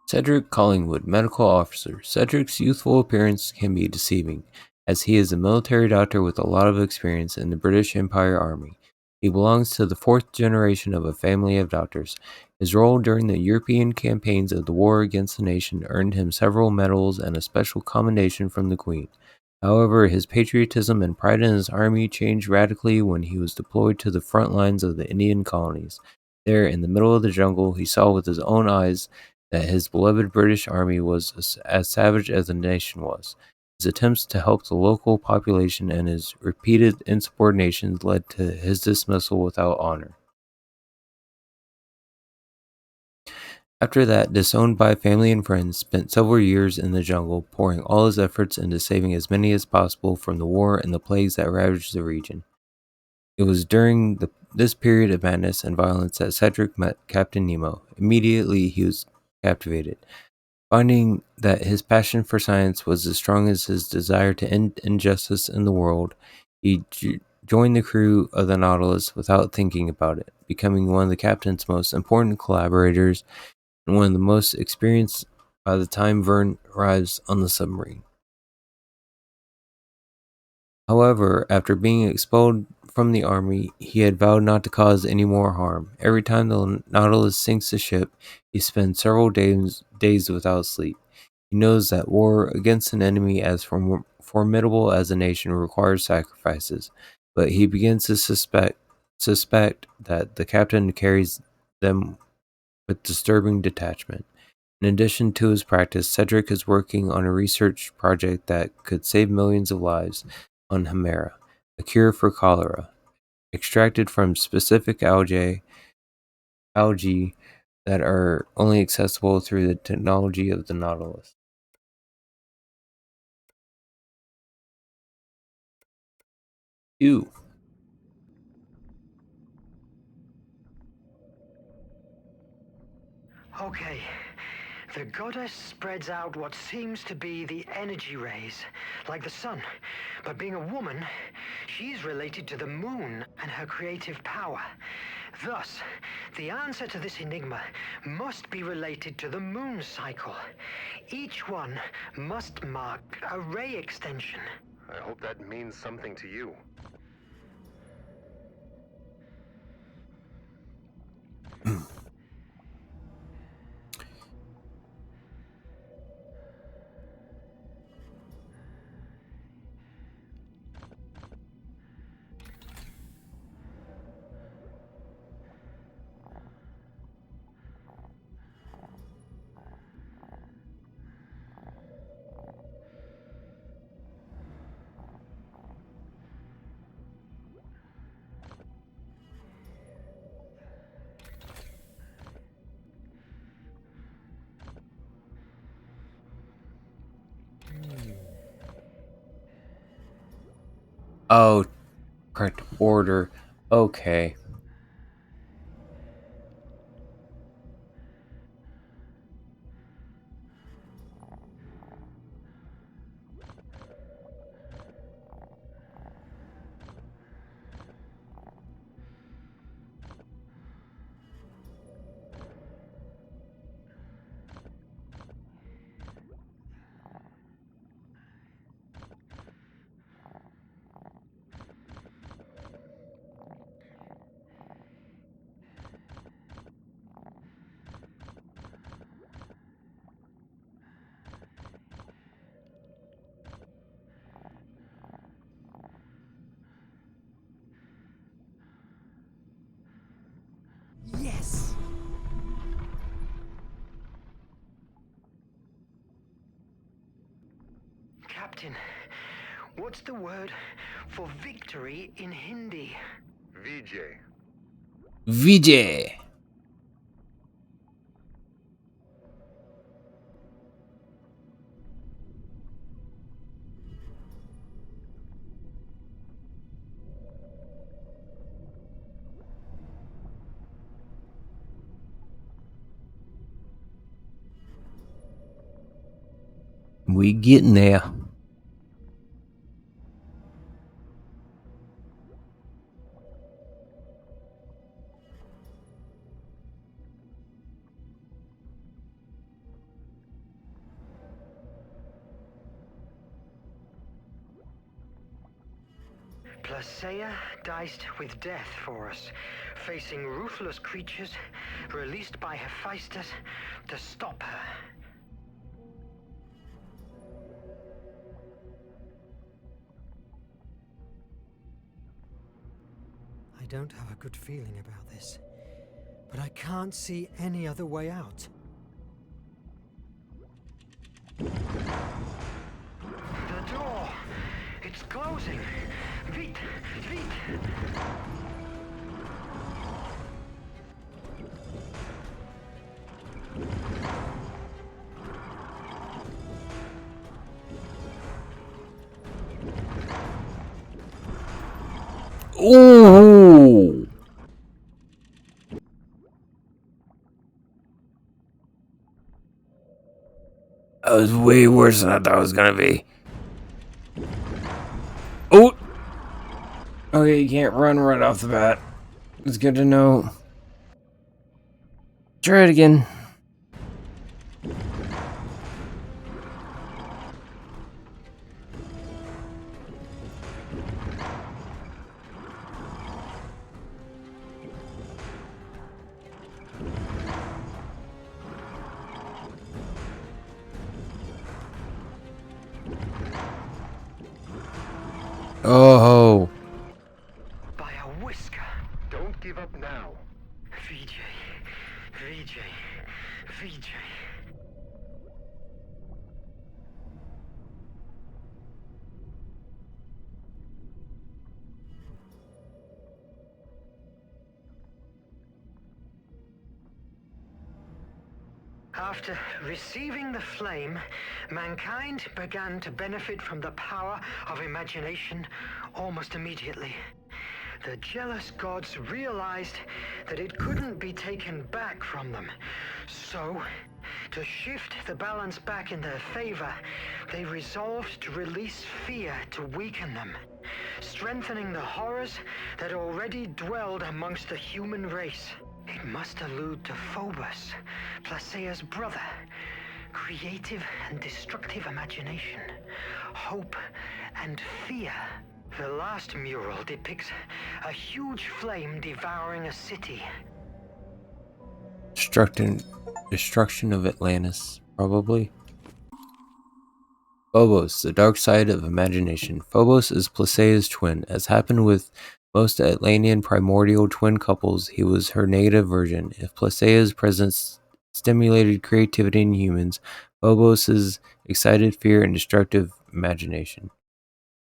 [SPEAKER 1] Cedric Collingwood, Medical Officer. Cedric's youthful appearance can be deceiving, as he is a military doctor with a lot of experience in the British Empire Army. He belongs to the fourth generation of a family of doctors. His role during the European campaigns of the war against the nation earned him several medals and a special commendation from the Queen. However, his patriotism and pride in his army changed radically when he was deployed to the front lines of the Indian colonies. There, in the middle of the jungle, he saw with his own eyes that his beloved British army was as savage as the nation was. His attempts to help the local population and his repeated insubordinations led to his dismissal without honor. After that, disowned by family and friends, spent several years in the jungle, pouring all his efforts into saving as many as possible from the war and the plagues that ravaged the region. It was during this period of madness and violence that Cedric met Captain Nemo. Immediately, he was captivated. Finding that his passion for science was as strong as his desire to end injustice in the world, he joined the crew of the Nautilus without thinking about it, becoming one of the captain's most important collaborators and one of the most experienced by the time Verne arrives on the submarine. However, after being expelled from the army, he had vowed not to cause any more harm. Every time the Nautilus sinks a ship, he spends several days without sleep. He knows that war against an enemy as formidable as a nation requires sacrifices, but he begins to suspect that the captain carries them with disturbing detachment. In addition to his practice, Cedric is working on a research project that could save millions of lives on Hemera, a cure for cholera, extracted from specific algae that are only accessible through the technology of the Nautilus. Ew.
[SPEAKER 8] Okay. The goddess spreads out what seems to be the energy rays, like the sun. But being a woman, she's related to the moon and her creative power. Thus, the answer to this enigma must be related to the moon cycle. Each one must mark a ray extension.
[SPEAKER 7] I hope that means something to you.
[SPEAKER 1] Oh, correct order. Okay.
[SPEAKER 2] Yes!
[SPEAKER 8] Captain, what's the word for victory in Hindi?
[SPEAKER 7] Vijay.
[SPEAKER 1] Vijay. We getting there.
[SPEAKER 8] Placeia diced with death for us, facing ruthless creatures released by Hephaestus to stop her.
[SPEAKER 2] I don't have a good feeling about this, but I can't see any other way out.
[SPEAKER 8] The door! It's closing! Vite! Vite!
[SPEAKER 1] Ooh. That was way worse than I thought it was gonna be. Oh! Okay, you can't run right off the bat. It's good to know. Try it again. Oh.
[SPEAKER 8] By a whisker.
[SPEAKER 7] Don't give up now.
[SPEAKER 8] Vijay. Vijay. Vijay. After receiving the flame, mankind began to benefit from the power of imagination almost immediately. The jealous gods realized that it couldn't be taken back from them. So, to shift the balance back in their favor, they resolved to release fear to weaken them, strengthening the horrors that already dwelled amongst the human race. It must allude to Phobos, Placeia's brother. Creative and destructive imagination, hope and fear. The last mural depicts a huge flame devouring a city.
[SPEAKER 1] Destruction of Atlantis, probably. Phobos, the dark side of imagination. Phobos is Placeia's twin. As happened with most Atlantean primordial twin couples, he was her negative version. If Placeia's presence stimulated creativity in humans, Phobos' excited fear and destructive imagination.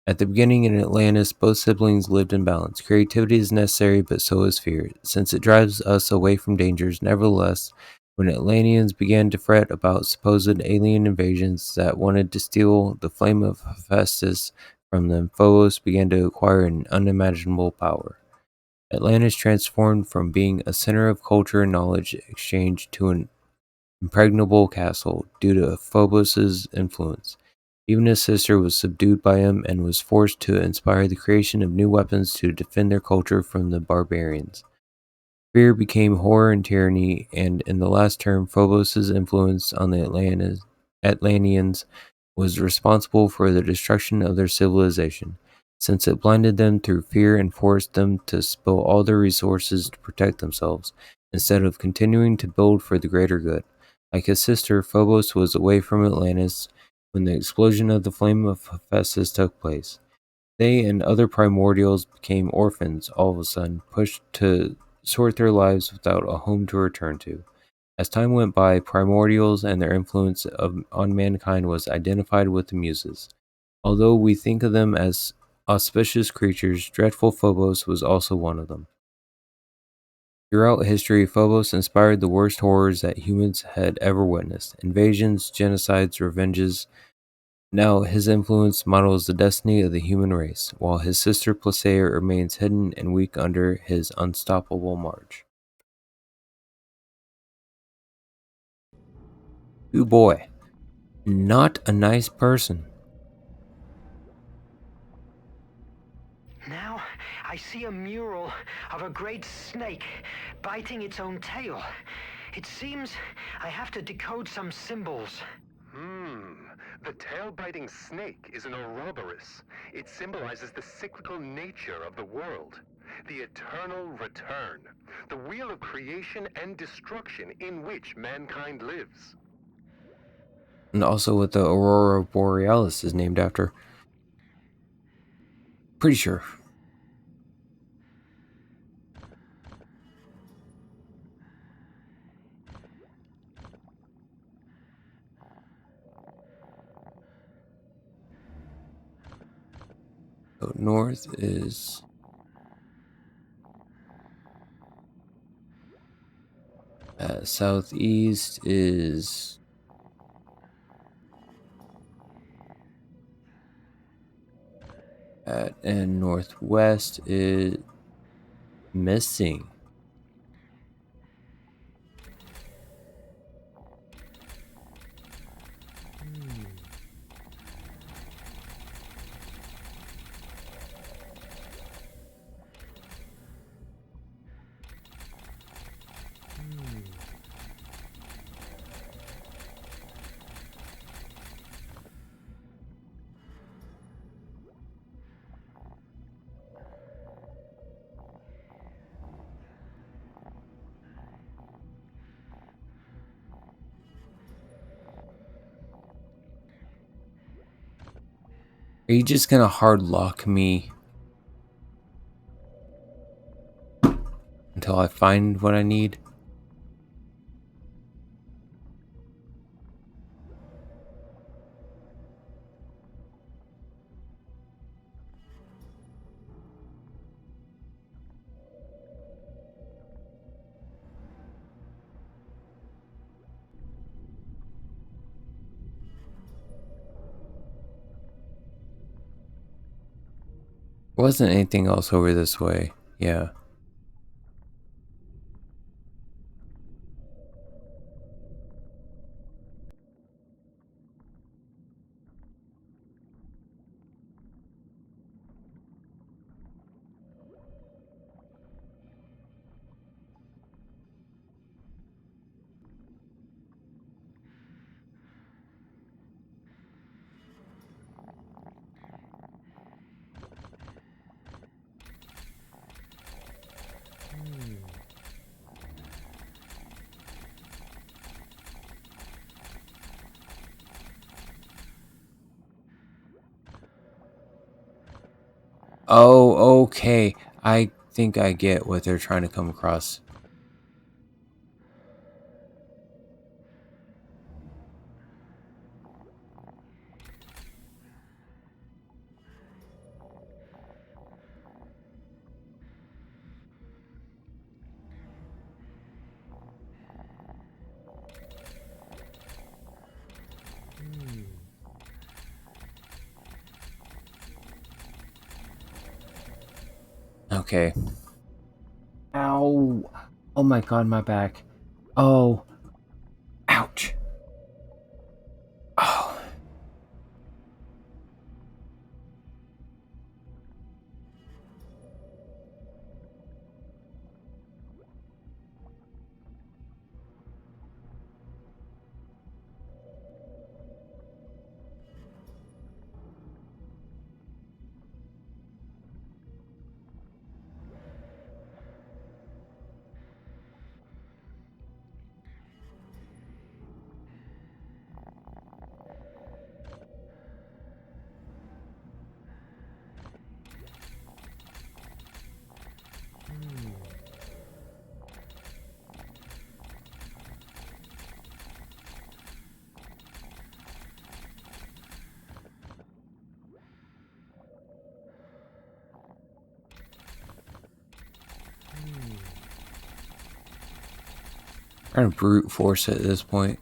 [SPEAKER 1] At the beginning in Atlantis, both siblings lived in balance. Creativity is necessary, but so is fear, since it drives us away from dangers. Nevertheless, when Atlanteans began to fret about supposed alien invasions that wanted to steal the flame of Hephaestus, from them, Phobos began to acquire an unimaginable power. Atlantis transformed from being a center of culture and knowledge exchange to an impregnable castle due to Phobos' influence. Even his sister was subdued by him and was forced to inspire the creation of new weapons to defend their culture from the barbarians. Fear became horror and tyranny, and in the last term, Phobos' influence on the Atlanteans was responsible for the destruction of their civilization, since it blinded them through fear and forced them to spill all their resources to protect themselves, instead of continuing to build for the greater good. Like his sister, Phobos was away from Atlantis when the explosion of the flame of Hephaestus took place. They and other primordials became orphans all of a sudden, pushed to sort their lives without a home to return to. As time went by, primordials and their influence on mankind was identified with the Muses. Although we think of them as auspicious creatures, dreadful Phobos was also one of them. Throughout history, Phobos inspired the worst horrors that humans had ever witnessed: invasions, genocides, revenges. Now, his influence models the destiny of the human race, while his sister Placidia remains hidden and weak under his unstoppable march. Ooh boy, not a nice person.
[SPEAKER 8] Now, I see a mural of a great snake biting its own tail. It seems I have to decode some symbols.
[SPEAKER 7] The tail-biting snake is an Ouroboros. It symbolizes the cyclical nature of the world, the eternal return, the wheel of creation and destruction in which mankind lives.
[SPEAKER 1] And also what the Aurora Borealis is named after. Pretty sure. So north is southeast is and northwest is missing. Are you just gonna hard lock me until I find what I need? There wasn't anything else over this way. Yeah. Oh, okay. I think I get what they're trying to come across. Okay. Ow. Oh my god, my back. Oh. Ouch. Oh. Trying to brute force it at this point.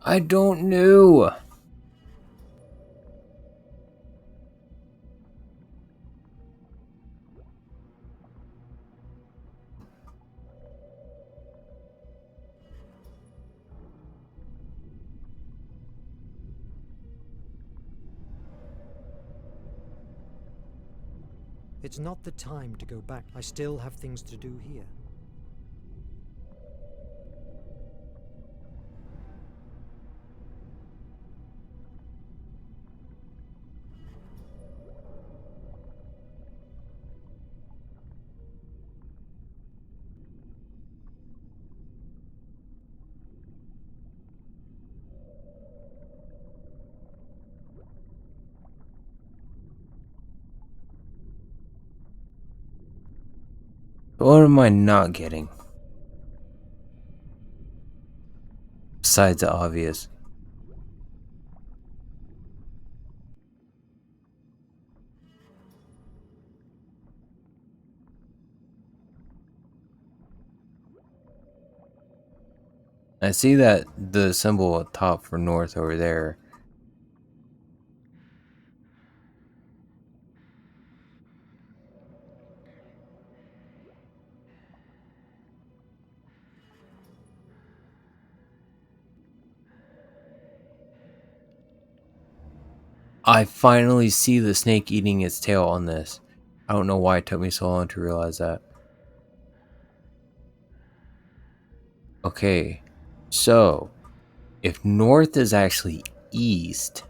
[SPEAKER 1] I don't know.
[SPEAKER 2] It's not the time to go back. I still have things to do here.
[SPEAKER 1] What am I not getting? Besides the obvious. I see that the symbol up top for north over there. I finally see the snake eating its tail on this. I don't know why it took me so long to realize that. Okay, so if north is actually east,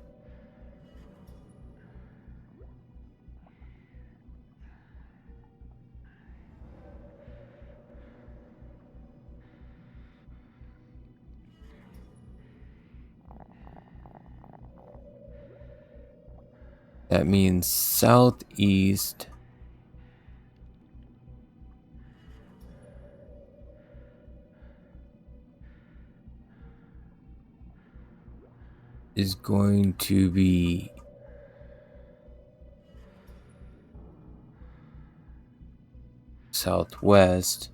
[SPEAKER 1] that means southeast is going to be southwest,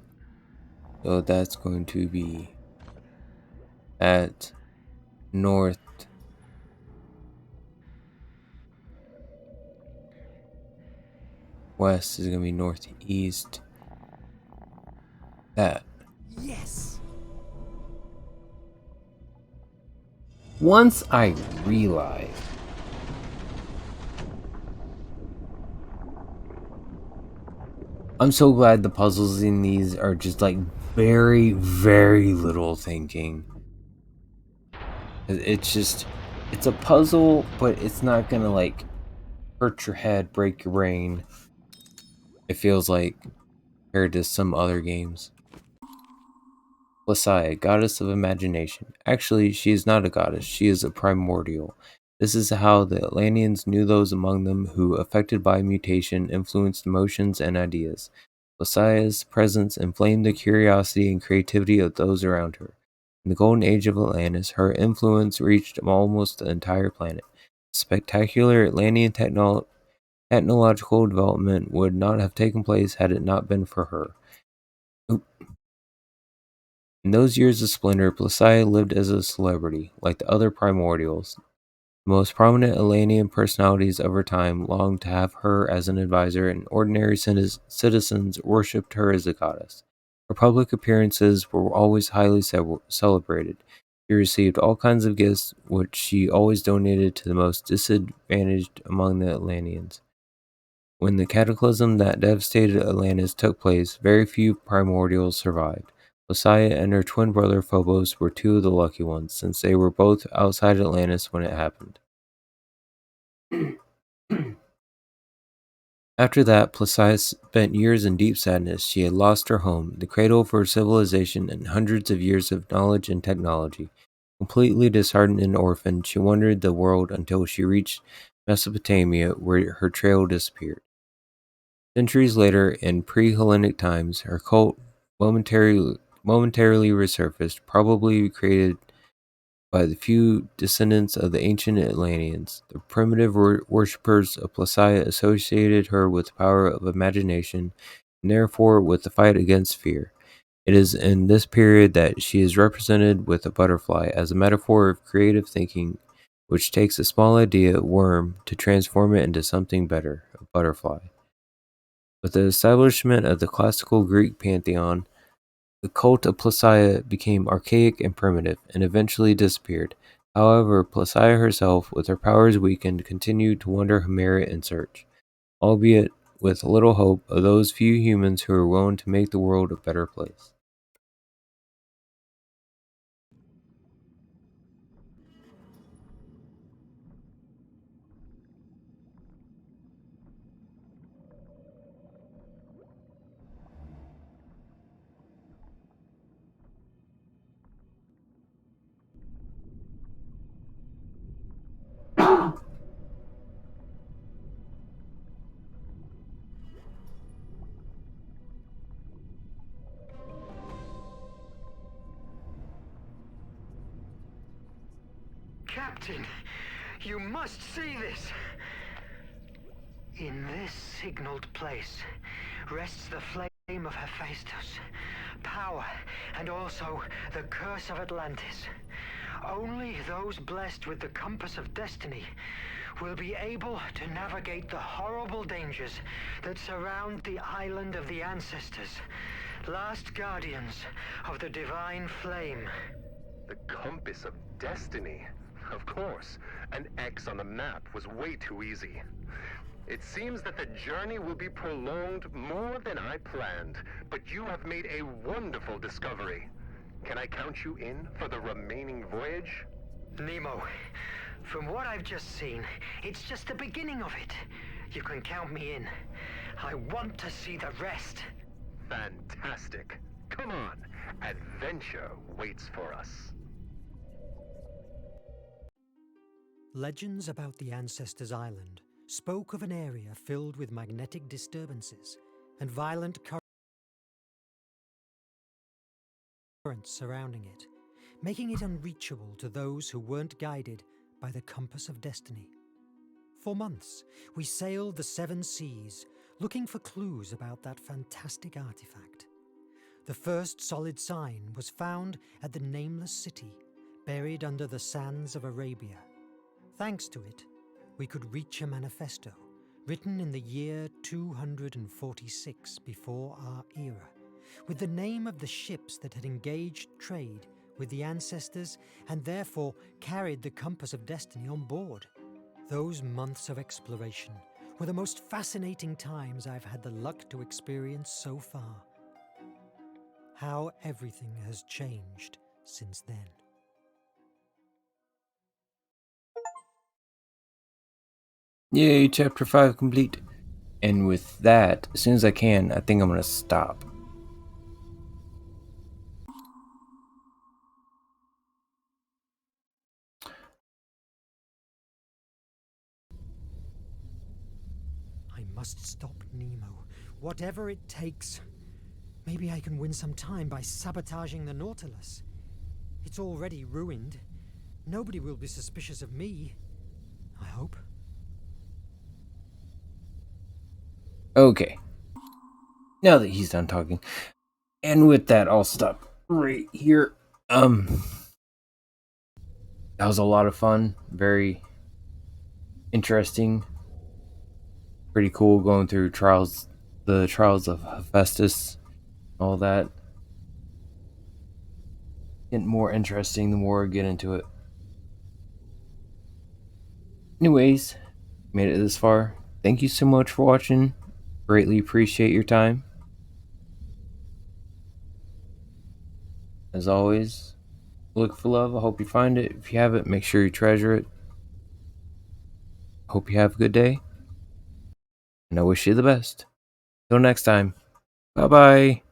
[SPEAKER 1] so that's going to be at north west is going to be northeast. That
[SPEAKER 2] Yes!
[SPEAKER 1] Once I realized I'm so glad the puzzles in these are just like very, very little thinking. It's just, it's a puzzle, but it's not gonna like hurt your head, break your brain. It feels like compared to some other games. Placia, goddess of imagination. Actually, she is not a goddess, she is a primordial. This is how the Atlanteans knew those among them who, affected by mutation, influenced emotions and ideas. Placia's presence inflamed the curiosity and creativity of those around her. In the golden age of Atlantis, her influence reached almost the entire planet. Spectacular Atlantean technological development would not have taken place had it not been for her. In those years of splendor, Placia lived as a celebrity, like the other primordials. The most prominent Atlantean personalities of her time longed to have her as an advisor, and ordinary citizens worshipped her as a goddess. Her public appearances were always highly celebrated. She received all kinds of gifts, which she always donated to the most disadvantaged among the Atlanteans. When the cataclysm that devastated Atlantis took place, very few primordials survived. Placia and her twin brother Phobos were two of the lucky ones, since they were both outside Atlantis when it happened. After that, Placia spent years in deep sadness. She had lost her home, the cradle of her civilization, and hundreds of years of knowledge and technology. Completely disheartened and orphaned, she wandered the world until she reached Mesopotamia, where her trail disappeared. Centuries later, in pre-Hellenic times, her cult momentarily resurfaced, probably created by the few descendants of the ancient Atlanteans. The primitive worshippers of Placia associated her with the power of imagination, and therefore with the fight against fear. It is in this period that she is represented with a butterfly as a metaphor of creative thinking, which takes a small idea, worm, to transform it into something better, a butterfly. With the establishment of the classical Greek pantheon, the cult of Placia became archaic and primitive, and eventually disappeared. However, Placia herself, with her powers weakened, continued to wander her merit and search, albeit with little hope of those few humans who are willing to make the world a better place.
[SPEAKER 8] Captain, you must see this. In this signaled place rests the flame of Hephaestus, power, and also the curse of Atlantis. Only those blessed with the compass of destiny will be able to navigate the horrible dangers that surround the island of the ancestors, last guardians of the divine flame.
[SPEAKER 7] The compass of destiny? Of course. An X on the map was way too easy. It seems that the journey will be prolonged more than I planned, but you have made a wonderful discovery. Can I count you in for the remaining voyage?
[SPEAKER 8] Nemo, from what I've just seen, it's just the beginning of it. You can count me in. I want to see the rest.
[SPEAKER 7] Fantastic. Come on, adventure waits for us.
[SPEAKER 2] Legends about the Ancestors' Island spoke of an area filled with magnetic disturbances and violent currents surrounding it, making it unreachable to those who weren't guided by the compass of destiny. For months, we sailed the 7 seas, looking for clues about that fantastic artifact. The first solid sign was found at the nameless city, buried under the sands of Arabia. Thanks to it, we could reach a manifesto, written in the year 246 before our era, with the name of the ships that had engaged trade with the ancestors and therefore carried the compass of destiny on board. Those months of exploration were the most fascinating times I've had the luck to experience so far. How everything has changed since then.
[SPEAKER 1] Yay, chapter 5 complete. And with that, as soon as I can, I think I'm gonna stop.
[SPEAKER 2] I must stop Nemo, whatever it takes. Maybe I can win some time by sabotaging the Nautilus. It's already ruined. Nobody will be suspicious of me. I hope.
[SPEAKER 1] Okay. Now that he's done talking. And with that, I'll stop right here. That was a lot of fun. Very interesting. Pretty cool going through the trials of Hephaestus, all that. Getting more interesting the more I get into it. Anyways, made it this far. Thank you so much for watching. Greatly appreciate your time. As always, look for love. I hope you find it. If you have it, make sure you treasure it. Hope you have a good day. And I wish you the best. Till next time. Bye bye.